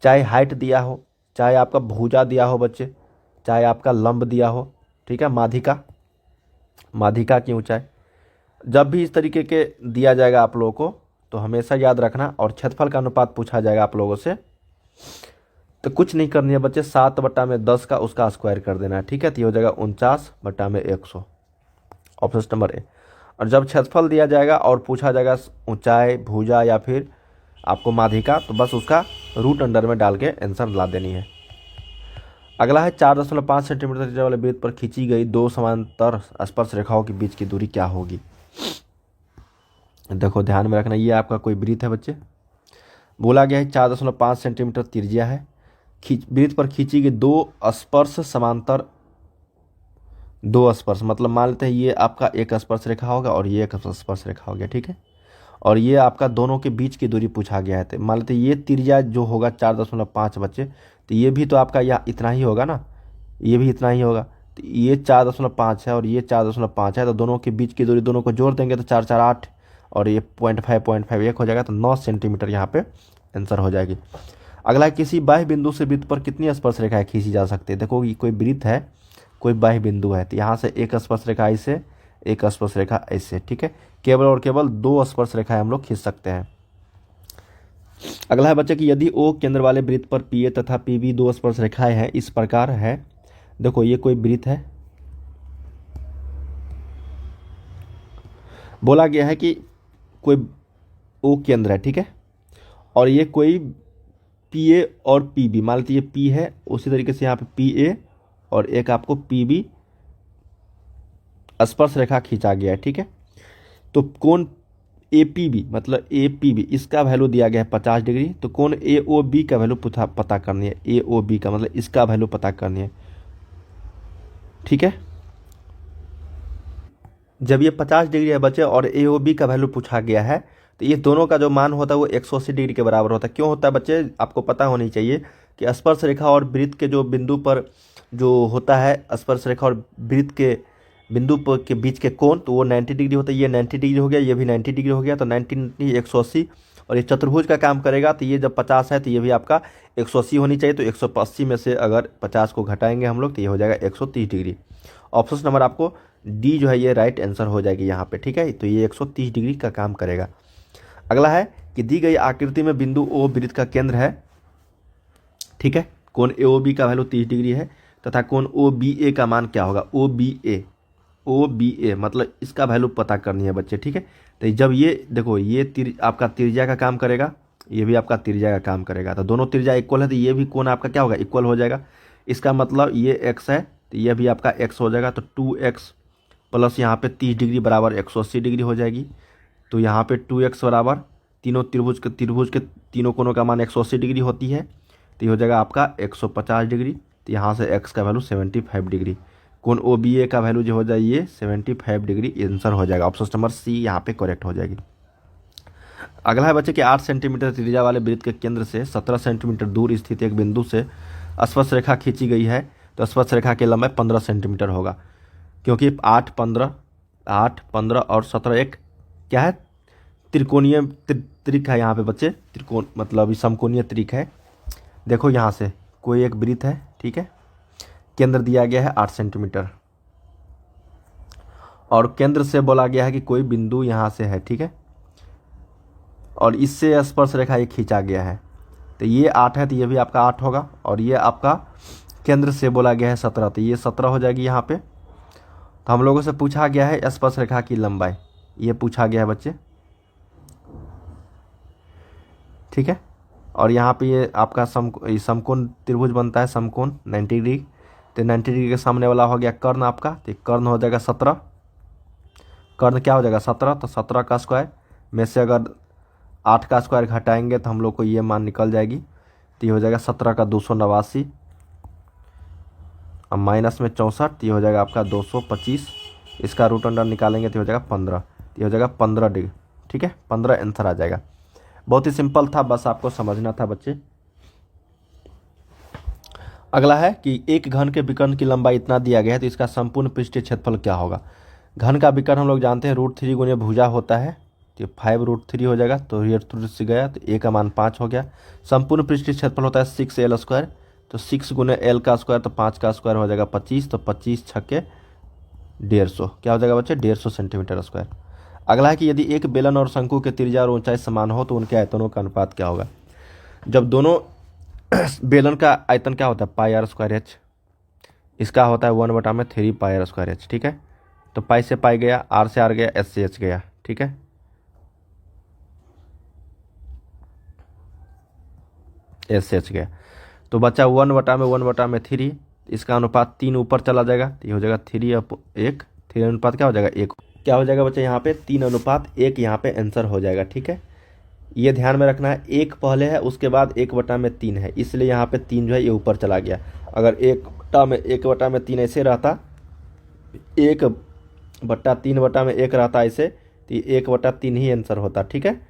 [SPEAKER 1] चाहे हाइट दिया हो, चाहे आपका भुजा दिया हो बच्चे, चाहे आपका लंब दिया हो, ठीक है, माध्यिका की ऊंचाई, जब भी इस तरीके के दिया जाएगा आप लोगों को तो हमेशा याद रखना। और क्षेत्रफल का अनुपात पूछा जाएगा आप लोगों से तो कुछ नहीं करनी है बच्चे, 7/10 का उसका स्क्वायर कर देना है, ठीक है। तो ये हो जाएगा 49/100, ऑप्शन नंबर ए। और जब क्षेत्रफल दिया जाएगा और पूछा जाएगा ऊंचाई, भुजा या फिर आपको माध्यिका, तो बस उसका रूट अंडर में डाल के आंसर ला देनी है। अगला है 4.5 सेंटीमीटर त्रिज्या वाले वृत्त पर खींची गई दो समांतर स्पर्श रेखाओं के बीच की दूरी क्या होगी। देखो ध्यान में रखना, ये आपका कोई वृत्त है बच्चे, बोला गया है 4.5 सेंटीमीटर त्रिज्या है, वृत्त पर खींची गई दो स्पर्श समांतर, दो स्पर्श मतलब मान लेते हैं ये आपका एक स्पर्श रेखा होगा और ये एक स्पर्श रेखा हो गया, ठीक है। और ये आपका दोनों के बीच की दूरी पूछा गया है। तो मान लेते ये त्रिज्या जो होगा 4.5 बच्चे, तो ये भी तो आपका यहाँ इतना ही होगा ना, ये भी इतना ही होगा। तो ये 4.5 है और ये 4.5 है, तो दोनों के बीच की दूरी दोनों को जोड़ देंगे तो 4 4 8 और ये 0.5 एक हो जाएगा, तो 9 सेंटीमीटर यहाँ पे आंसर हो जाएगी। अगला, किसी बाह्य बिंदु से वृत्त पर कितनी स्पर्श रेखाएं खींची जा सकती है। देखो ये कोई वृत्त है, कोई बाह्य बिंदु है, तो यहाँ से एक स्पर्श रेखा ऐसे, एक स्पर्श रेखा ऐसे, ठीक है। केवल और केवल दो स्पर्श रेखाएं हम लोग खींच सकते हैं। अगला है बच्चे कि यदि ओ केंद्र वाले वृत्त पर पी ए तथा पी बी दो स्पर्श रेखाएं हैं इस प्रकार है। देखो ये कोई वृत्त है, बोला गया है कि कोई ओ केंद्र है, ठीक है, और ये कोई पी ए और पी बी, मान लीजिए ये पी है, उसी तरीके से यहाँ पे पी ए और एक आपको पी बी स्पर्श रेखा खींचा गया है, ठीक है। तो कोण ए पी बी मतलब ए पी बी इसका वैल्यू दिया गया है 50 डिग्री, तो कोण ए ओ बी का वैल्यू पता करनी है, ए ओ बी का मतलब इसका वैल्यू पता करनी है, ठीक है। जब ये 50 डिग्री है बच्चे और ए ओ बी का वैल्यू पूछा गया है तो ये दोनों का जो मान होता है वो 180 डिग्री के बराबर होता है। क्यों होता है बच्चे, आपको पता होनी चाहिए कि स्पर्श रेखा और वृत्त के जो बिंदु पर जो होता है स्पर्श रेखा और वृत्त के बिंदु पर के बीच के कोण, तो वो 90 डिग्री होता है। ये 90 डिग्री हो गया, ये भी 90 डिग्री हो गया, तो 90 180 और ये चतुर्भुज का काम करेगा। तो ये जब 50 है तो ये भी आपका 180 होनी चाहिए, तो 180 में से अगर 50 को घटाएंगे हम लोग तो ये हो जाएगा 130 डिग्री। ऑप्शन नंबर आपको डी जो है ये राइट आंसर हो जाएगी यहाँ पे, ठीक है। तो ये 130 डिग्री का काम करेगा। अगला है कि दी गई आकृति में बिंदु ओ वृत्त का केंद्र है, ठीक है। कोण ए ओ बी का वैल्यू 30 डिग्री है तथा कोण ओ बी ए का मान क्या होगा, ओ बी ए मतलब इसका वैल्यू पता करनी है बच्चे, ठीक है। तो जब ये देखो ये आपका त्रिज्या का काम करेगा, ये भी आपका त्रिज्या का काम करेगा, तो दोनों त्रिज्या इक्वल है तो ये भी कोण आपका क्या होगा, इक्वल हो जाएगा। इसका मतलब ये एक्स है तो ये भी आपका एक्स हो जाएगा, तो 2x प्लस यहाँ पे 30 डिग्री बराबर 180 डिग्री हो जाएगी। तो यहाँ पे 2x बराबर तीनों त्रिभुज के तीनों कोणों का मान 180 डिग्री होती है, तो ये हो जाएगा आपका 150 डिग्री। तो यहाँ से x का वैल्यू 75 डिग्री, कोण ओ बी ए का वैल्यू जो हो जाए ये 75 डिग्री आंसर हो जाएगा। ऑप्शन नंबर सी यहाँ पे करेक्ट हो जाएगी। अगला है बच्चे कि 8 सेंटीमीटर त्रिज्या वाले वृत्त के केंद्र से 17 सेंटीमीटर दूर स्थित एक बिंदु से स्पर्श रेखा खींची गई है, तो स्पर्श रेखा की लंबाई 15 सेंटीमीटर होगा, क्योंकि 8, 15 और 17 एक क्या है, त्रिकोणीय त्रिक है यहाँ पे बच्चे, त्रिकोण मतलब समकोणीय त्रिक है। देखो यहाँ से कोई एक वृत्त है, ठीक है, केंद्र दिया गया है 8 सेंटीमीटर और केंद्र से बोला गया है कि कोई बिंदु यहाँ से है, ठीक है, और इससे स्पर्श रेखा ये खींचा गया है, तो ये 8 है तो ये भी आपका 8 होगा, और ये आपका केंद्र से बोला गया है 17, तो ये 17 हो जाएगी यहाँ पे। तो हम लोगों से पूछा गया है स्पर्श रेखा की लंबाई, ये पूछा गया है बच्चे, ठीक है। और यहाँ पे ये आपका समकोण त्रिभुज बनता है, समकोण 90 डिग्री, तो 90 डिग्री के सामने वाला हो गया कर्ण आपका, तो कर्ण हो जाएगा 17, कर्ण क्या हो जाएगा 17, तो 17 का स्क्वायर में से अगर 8 का स्क्वायर घटाएंगे तो हम लोग को ये मान निकल जाएगी, तो ये हो जाएगा 17 का 289, अब माइनस में 64, तो ये हो जाएगा आपका 225, इसका रूट अंडर निकालेंगे तो हो जाएगा 15, तो ये हो जाएगा 15 डिग्री, ठीक है, 15 आंसर आ जाएगा। बहुत ही सिंपल था, बस आपको समझना था बच्चे। अगला है कि एक घन के विकर्ण की लंबाई इतना दिया गया है तो इसका संपूर्ण पृष्ठीय क्षेत्रफल क्या होगा। घन का विकर्ण हम लोग जानते हैं √3 गुने भुजा होता है, तो 5√3 हो जाएगा, तो ये से गया तो ए का मान 5 हो गया। संपूर्ण पृष्ठीय क्षेत्रफल होता है 6l स्क्वायर, तो 6 गुने l का स्क्वायर तो 5 का स्क्वायर हो जाएगा 25, तो 25 छक्के 150, क्या हो जाएगा बच्चे 150 सेंटीमीटर स्क्वायर। अगला है कि यदि एक बेलन और शंकु के त्रिज्या और ऊंचाई समान हो तो उनके आयतनों का अनुपात क्या होगा। जब दोनों बेलन का आयतन क्या होता है πr²h, इसका होता है 1/3 πr²h, ठीक है। तो पाई से पाई गया, r से r गया, s से h गया, ठीक है, s से h गया, तो बच्चा 1/3, इसका अनुपात 3 ऊपर चला जाएगा, तो ये हो जाएगा 3/1, 3 अनुपात क्या हो जाएगा 1, क्या हो जाएगा बच्चे यहाँ पे 3:1 यहाँ पे आंसर हो जाएगा, ठीक है। ये ध्यान में रखना है, 1 पहले है उसके बाद 1/3 है, इसलिए यहाँ पे 3 जो है ये ऊपर चला गया। अगर 1/3 ऐसे रहता, 1/3/1 रहता ऐसे, तो 1/3 ही आंसर होता, ठीक है,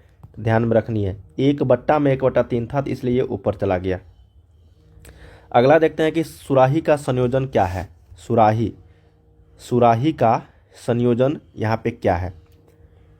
[SPEAKER 1] ध्यान में रखनी है। 1/1/3 था तो इसलिए ये ऊपर चला गया। अगला देखते हैं कि सुराही का संयोजन क्या है। सुराही का संयोजन यहाँ पे क्या है,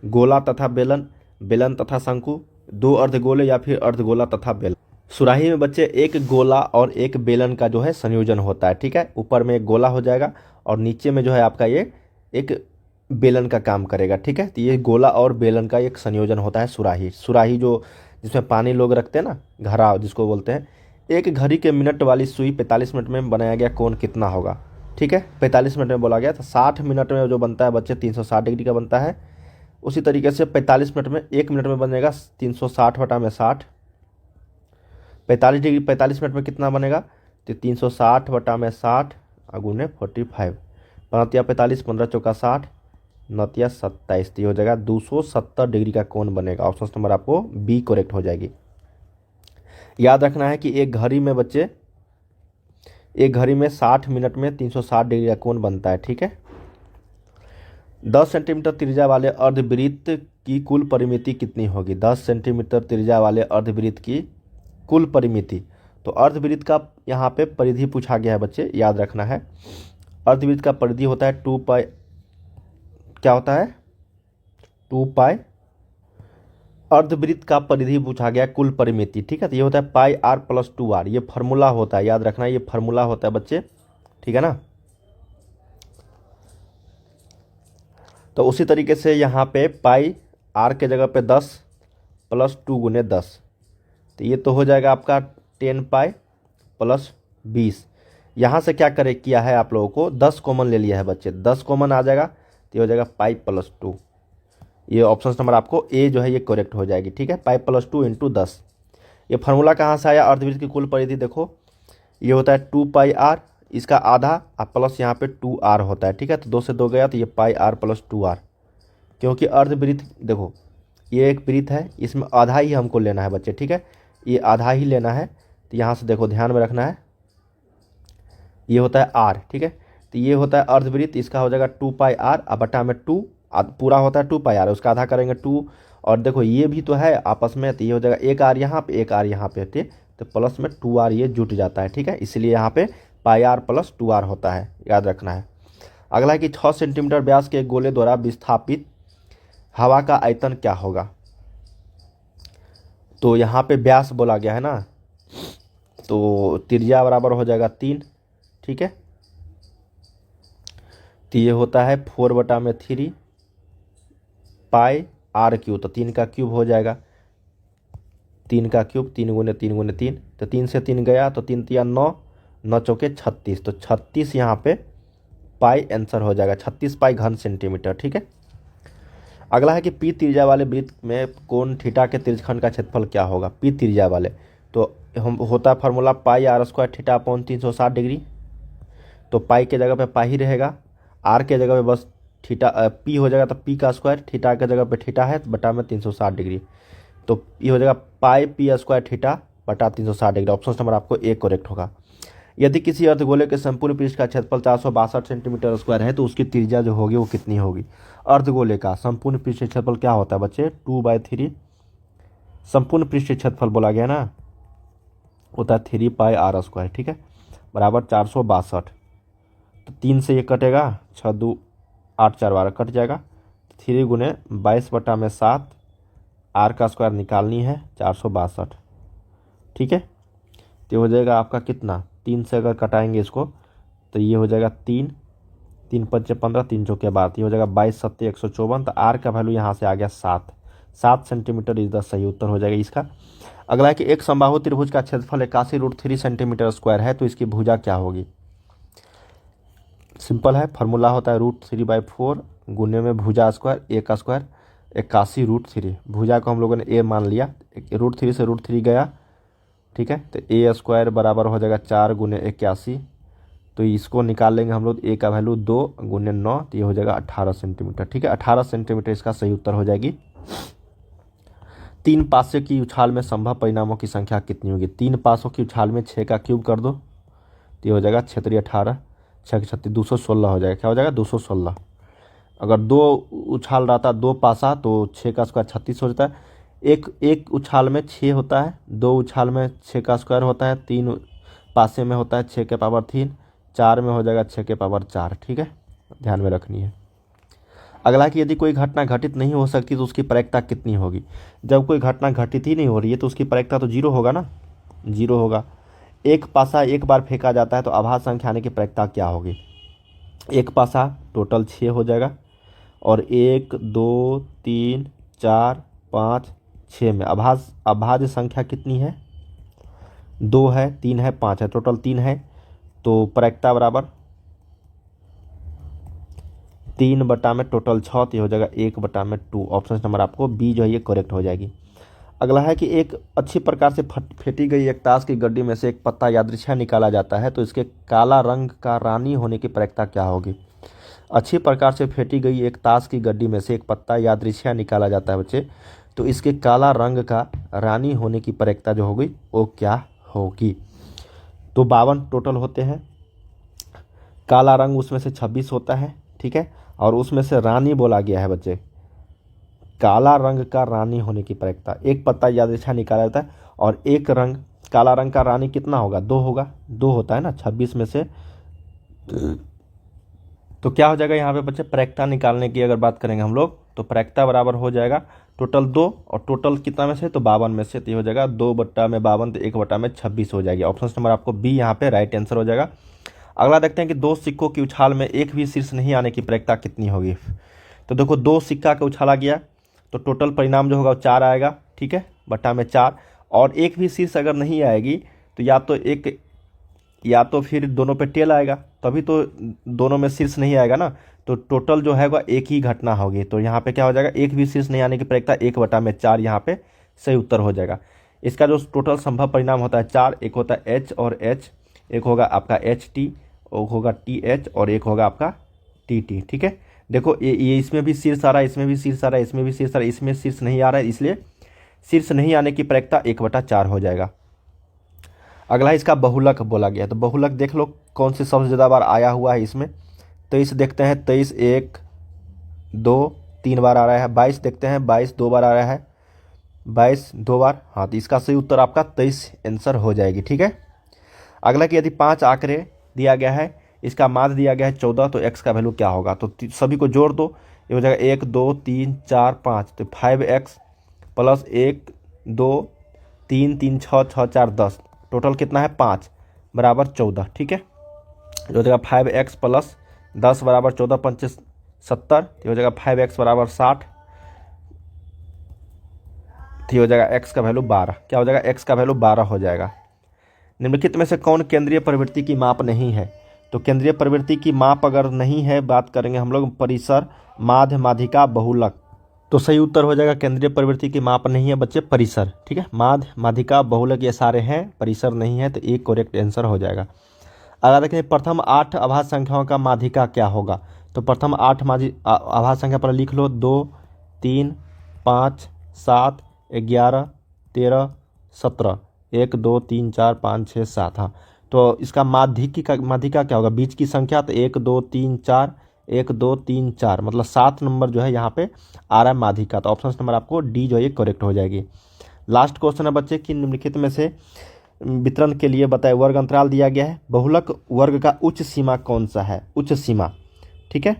[SPEAKER 1] गोला तथा बेलन, बेलन तथा शंकु, 2 अर्धगोले या फिर अर्धगोला तथा बेलन। सुराही में बच्चे एक गोला और एक बेलन का जो है संयोजन होता है, ठीक है, ऊपर में एक गोला हो जाएगा और नीचे में जो है आपका ये एक बेलन का काम करेगा, ठीक है। तो ये गोला और बेलन का एक संयोजन होता है सुराही जो जिसमें पानी लोग रखते हैं ना, घड़ा जिसको बोलते हैं। एक घड़ी के मिनट वाली सुई 45 मिनट में बनाया गया कोण कितना होगा, ठीक है, 45 मिनट में बोला गया था। 60 मिनट में जो बनता है बच्चे 360 डिग्री का बनता है, उसी तरीके से 45 मिनट में 1 मिनट में बनेगा 360/60, 45 मिनट में कितना बनेगा, तो 360/60 गुने 45, 5×45, 15×4 = 9×27, तो हो जाएगा 270 डिग्री का कोण बनेगा। ऑप्शन नंबर आपको बी करेक्ट हो जाएगी। याद रखना है कि एक घड़ी में 60 मिनट में 360 डिग्री का कोण बनता है, ठीक है। 10 सेंटीमीटर त्रिज्या वाले अर्धवृत्त की कुल परिमिति कितनी होगी। 10 सेंटीमीटर त्रिज्या वाले अर्धवृत्त की कुल परिमिति, तो अर्धवृत्त का यहाँ पे परिधि पूछा गया है बच्चे, याद रखना है। अर्धवृत्त का परिधि होता है 2 पाई, क्या होता है 2 पाई। अर्धवृत्त का परिधि पूछा गया कुल परिमिति, ठीक है, तो ये होता है πr + 2r, ये फार्मूला होता है, याद रखना ये फार्मूला होता है बच्चे, ठीक है ना। तो उसी तरीके से यहाँ पे πr के जगह पे 10 प्लस 2 गुने 10। तो ये तो हो जाएगा आपका 10 पाई प्लस 20। यहाँ से क्या करे किया है आप लोगों को 10 कॉमन ले लिया है बच्चे, 10 कॉमन आ जाएगा तो ये हो जाएगा पाई प्लस 2। ये ऑप्शन नंबर आपको ए जो है ये करेक्ट हो जाएगी। ठीक है, पाई प्लस 2 इंटू 10। ये फार्मूला कहाँ से आया, अर्धवृत्त की कुल परिधि देखो ये होता है 2 पाई आर, इसका आधा प्लस यहाँ पे 2 आर होता है। ठीक है, तो 2 से 2 गया तो ये पाई आर प्लस 2 आर, क्योंकि अर्धवृत्त देखो ये एक वृत्त है, इसमें आधा ही हमको लेना है बच्चे। ठीक है, ये आधा ही लेना है, तो यहाँ से देखो ध्यान में रखना है, ये होता है आर। ठीक है, तो ये होता है अर्धवृत्त, इसका हो जाएगा 2 पाई आर अब बटा में 2, पूरा होता है 2 पाई आर, उसका आधा करेंगे 2। और देखो ये भी तो है आपस में, तो ये हो जाएगा एक आर यहाँ पे एक आर यहाँ पे, ठीक, तो प्लस में 2 आर ये जुट जाता है। ठीक है, इसलिए यहाँ पे पाई आर प्लस 2 आर होता है, याद रखना है। अगला है कि 6 सेंटीमीटर व्यास के एक गोले द्वारा विस्थापित हवा का आयतन क्या होगा। तो यहाँ पे व्यास बोला गया है ना, तो त्रिज्या बराबर हो जाएगा 3। ठीक है, तो ये होता है 4/3 पाई आर क्यूब, तो 3 का क्यूब हो जाएगा, 3 का क्यूब 3 गुने 3 गुने 3, तो 3 से 3 गया तो 3 तिया 9, 9 चौके 36, तो 36 यहाँ पे पाई आंसर हो जाएगा, 36 पाई घन सेंटीमीटर। ठीक है, अगला है कि पी त्रिज्या वाले वृत्त में कोण थीटा के तिर्यकखंड का क्षेत्रफल क्या होगा। पी त्रिज्या वाले तो हम होता है formula pi r square theta upon 360 degree, तो पाई के जगह पे पाई ही रहेगा, आर के जगह पे बस थीटा पी हो जाएगा, तो पी का स्क्वायर, थीटा के जगह पे थीटा है तो बटा में 360 डिग्री, तो ये हो जाएगा पाई पी स्क्वायर थीटा बटा 360 डिग्री। ऑप्शन नंबर आपको ए करेक्ट होगा। यदि किसी अर्धगोले के संपूर्ण पृष्ठ का क्षेत्रफल 462 सेंटीमीटर स्क्वायर है तो उसकी त्रिज्या जो होगी वो कितनी होगी। अर्धगोले का संपूर्ण पृष्ठ क्षेत्रफल क्या होता है बच्चे, 2/3 संपूर्ण पृष्ठ क्षेत्रफल बोला गया ना, होता है 3 पाई आर स्क्वायर। ठीक है, बराबर 462, तो 3 से ये कटेगा, 6 2 8 4 12 कट जाएगा, 3 गुने 22/7 आर का स्क्वायर निकालनी है 462। ठीक है, तो हो जाएगा आपका कितना, 3 से अगर कटाएंगे इसको तो ये हो जाएगा 3 3 5 15 3 चौके बात, ये हो जाएगा 22 7 154, तो आर का वैल्यू यहाँ से आ गया 7 सेंटीमीटर इज द सही उत्तर हो जाएगा इसका। अगला है कि एक समबाहु त्रिभुज का क्षेत्रफल 81√3 सेंटीमीटर स्क्वायर है तो इसकी भुजा क्या होगी। सिंपल है, फार्मूला होता है √3/4 गुने में भुजा स्क्वायर ए का स्क्वायर 81√3, भुजा को हम लोगों ने ए मान लिया, √3 से √3 गया। ठीक है, तो ए स्क्वायर बराबर हो जाएगा 4 गुने 81, तो इसको निकाल लेंगे हम लोग, ए का वैल्यू 2 गुने 9, तो ये हो जाएगा 18 सेंटीमीटर। ठीक है, 18 सेंटीमीटर इसका सही उत्तर हो जाएगी। 3 पासे की उछाल में संभव परिणामों की संख्या कितनी होगी। 3 पासों की उछाल में 6 का क्यूब कर दो तो ये हो जाएगा 6 3 18, 6 36 216 हो जाएगा, क्या हो जाएगा 216। अगर 2 उछाल रहता 2 पासा तो 6 का स्क्वायर 36 हो जाता है, एक उछाल में 6 होता है, 2 उछाल में 6 का स्क्वायर होता है, 3 पासे में होता है 6 के पावर 3, 4 में हो जाएगा 6 के पावर 4। ठीक है, ध्यान में रखनी है। अगला कि यदि कोई घटना घटित नहीं हो सकती तो उसकी प्रायिकता कितनी होगी। जब कोई घटना घटित ही नहीं हो रही है तो उसकी प्रायिकता तो 0 होगा ना, 0 होगा। एक पासा एक बार फेंका जाता है तो आभास संख्या आने की प्रायिकता क्या होगी। एक पासा टोटल 6 हो जाएगा, और 1 2 3 4 5 6 में अभाज्य संख्या कितनी है, 2 है, 3 है, 5 है, टोटल 3 है, तो प्रायिकता बराबर 3 बटा में टोटल 6, तो ये हो जाएगा 1 बटा में 2। ऑप्शन नंबर आपको बी जो है ये करेक्ट हो जाएगी। अगला है कि एक अच्छी प्रकार से फेंटी गई एक ताश की गड्डी में से एक पत्ता यादृच्छा निकाला जाता है तो इसके काला रंग का रानी होने की प्रायिकता क्या होगी। अच्छी प्रकार से फेंटी गई एक ताश की गड्डी में से एक पत्ता यादृच्छा निकाला जाता है बच्चे, तो इसके काला रंग का रानी होने की प्रायिकता जो होगी वो क्या होगी। तो 52 टोटल होते हैं, काला रंग उसमें से 26 होता है। ठीक है, और उसमें से रानी बोला गया है बच्चे, काला रंग का रानी होने की प्रायिकता, एक पत्ता यादृच्छा निकाला जाता है और एक रंग काला रंग का रानी कितना होगा, 2 होगा, 2 होता है ना 26 में से, तो क्या हो जाएगा यहाँ पे बच्चे प्रायिकता निकालने की अगर बात करेंगे हम लोग तो प्रायिकता बराबर हो जाएगा टोटल 2 और टोटल कितना में से, तो 52 में से, तो ये हो जाएगा 2 बट्टा में 52 तो 1 बट्टा में 26 हो जाएगी। ऑप्शन नंबर आपको बी यहाँ पे राइट आंसर हो जाएगा। अगला देखते हैं कि 2 सिक्कों की उछाल में एक भी शीर्ष नहीं आने की प्रायिकता कितनी होगी। तो देखो 2 सिक्का का उछाला गया तो टोटल परिणाम जो होगा वो 4 आएगा। ठीक है, बटा में 4। और एक भी शीर्ष अगर नहीं आएगी तो या तो फिर दोनों पे टेल आएगा, तभी तो दोनों में शीर्ष नहीं आएगा ना। तो टोटल जो है वह एक ही घटना होगी। तो यहाँ पे क्या हो जाएगा, एक भी शीर्ष नहीं आने की प्रयिकता 1/4 यहाँ पे सही उत्तर हो जाएगा। इसका जो टोटल संभव परिणाम होता है 4, एक होता है एच और एच, एक होगा आपका एच टी, एक होगा टी एच और एक होगा आपका टी टी। ठीक है, देखो ये इसमें भी शीर्ष आ रहा है, इसमें भी शीर्ष आ रहा है, इसमें भी शीर्ष आ रहा है, इसमें शीर्ष नहीं आ रहा है, इसलिए शीर्ष नहीं आने की प्रयिकता 1/4 हो जाएगा। अगला इसका बहुलक बोला गया। तो बहुलक देख लो कौन से सबसे ज़्यादा बार आया हुआ है इसमें। 23 देखते हैं, 23 1 2 3 बार आ रहा है। 22 देखते हैं, 22 2 बार आ रहा है, 22 2 बार। हाँ, तो इसका सही उत्तर आपका 23 आंसर हो जाएगी। ठीक है, अगला कि यदि 5 आंकड़े दिया गया है, इसका माध्य दिया गया है 14, तो x का वैल्यू क्या होगा। तो सभी को जोड़ दो, ये हो जाएगा 1 2 3 4 5, तो 5x प्लस 1 2 3 3 6 6 4 10, टोटल कितना है 5 बराबर 14। ठीक है, हो जाएगा 5x प्लस 10 बराबर 14 5 70, तो हो जाएगा 5x बराबर 60, तो हो जाएगा x का वैल्यू 12। क्या हो जाएगा, x का वैल्यू 12 हो जाएगा। निम्नलिखित में से कौन केंद्रीय प्रवृत्ति की माप नहीं है। तो केंद्रीय प्रवृत्ति की माप अगर नहीं है, बात करेंगे हम लोग परिसर, माध्य, माध्यिका, बहुलक, तो सही उत्तर हो जाएगा केंद्रीय प्रवृत्ति की माप नहीं है बच्चे परिसर। ठीक है, माध्य, माध्यिका, बहुलक ये सारे हैं, परिसर नहीं है, तो एक करेक्ट आंसर हो जाएगा। अगर देखें प्रथम 8 अभाज्य संख्याओं का माध्यिका क्या होगा। तो प्रथम 8 अभाज्य संख्या पर लिख लो 2 3 5 7 11 13 17, 1 2 3 4 5 6 7। हाँ, तो इसका माध्यिका क्या होगा, बीच की संख्या, तो 1 2 3 4, 1 2 3 4, मतलब 7 नंबर जो है यहाँ पे आ रहा है माध्यिका। तो ऑप्शन नंबर आपको डी जो है करेक्ट हो जाएगी। लास्ट क्वेश्चन है बच्चे कि निम्नलिखित में से वितरण के लिए बताए वर्ग अंतराल दिया गया है, बहुलक वर्ग का उच्च सीमा कौन सा है, उच्च सीमा। ठीक है,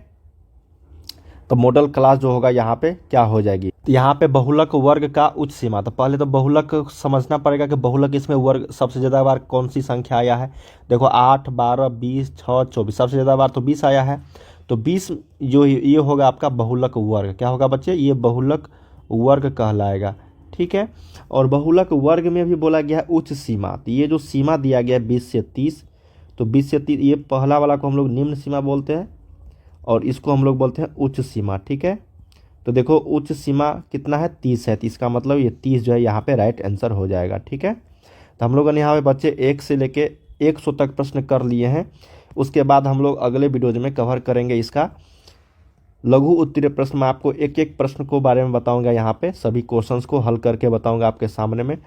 [SPEAKER 1] तो मॉडल क्लास जो होगा यहाँ पे क्या हो जाएगी, तो यहाँ पे बहुलक वर्ग का उच्च सीमा। तो पहले तो बहुलक समझना पड़ेगा कि बहुलक इसमें वर्ग सबसे ज़्यादा बार कौन सी संख्या आया है। देखो 8 12 20 6 24, सबसे ज़्यादा बार तो 20 आया है। तो 20 जो ये होगा आपका बहुलक वर्ग। क्या होगा बच्चे, ये बहुलक वर्ग कहलाएगा। ठीक है, और बहुलक वर्ग में भी बोला गया है उच्च सीमा। तो ये जो सीमा दिया गया है 20 से 30, तो 20 से 30 ये पहला वाला को हम लोग निम्न सीमा बोलते हैं और इसको हम लोग बोलते हैं उच्च सीमा। ठीक है, तो देखो उच्च सीमा कितना है 30 है, तो इसका मतलब ये 30 जो है यहाँ पे राइट आंसर हो जाएगा। ठीक है, तो हम लोगों ने यहाँ पे बच्चे 1 से लेके 100 तक प्रश्न कर लिए हैं। उसके बाद हम लोग अगले वीडियोज में कवर करेंगे इसका लघु उत्तरीय प्रश्न। मैं आपको एक एक प्रश्न को बारे में बताऊंगा, यहाँ पे सभी क्वेश्चंस को हल करके बताऊंगा आपके सामने में।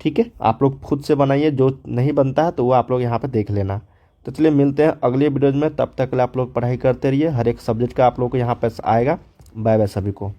[SPEAKER 1] ठीक है, आप लोग खुद से बनाइए, जो नहीं बनता है तो वो आप लोग यहाँ पे देख लेना। तो चलिए मिलते हैं अगले वीडियोज में, तब तक आप लोग पढ़ाई करते रहिए। हर एक सब्जेक्ट का आप लोग को यहाँ पे आएगा। बाय बाय सभी को।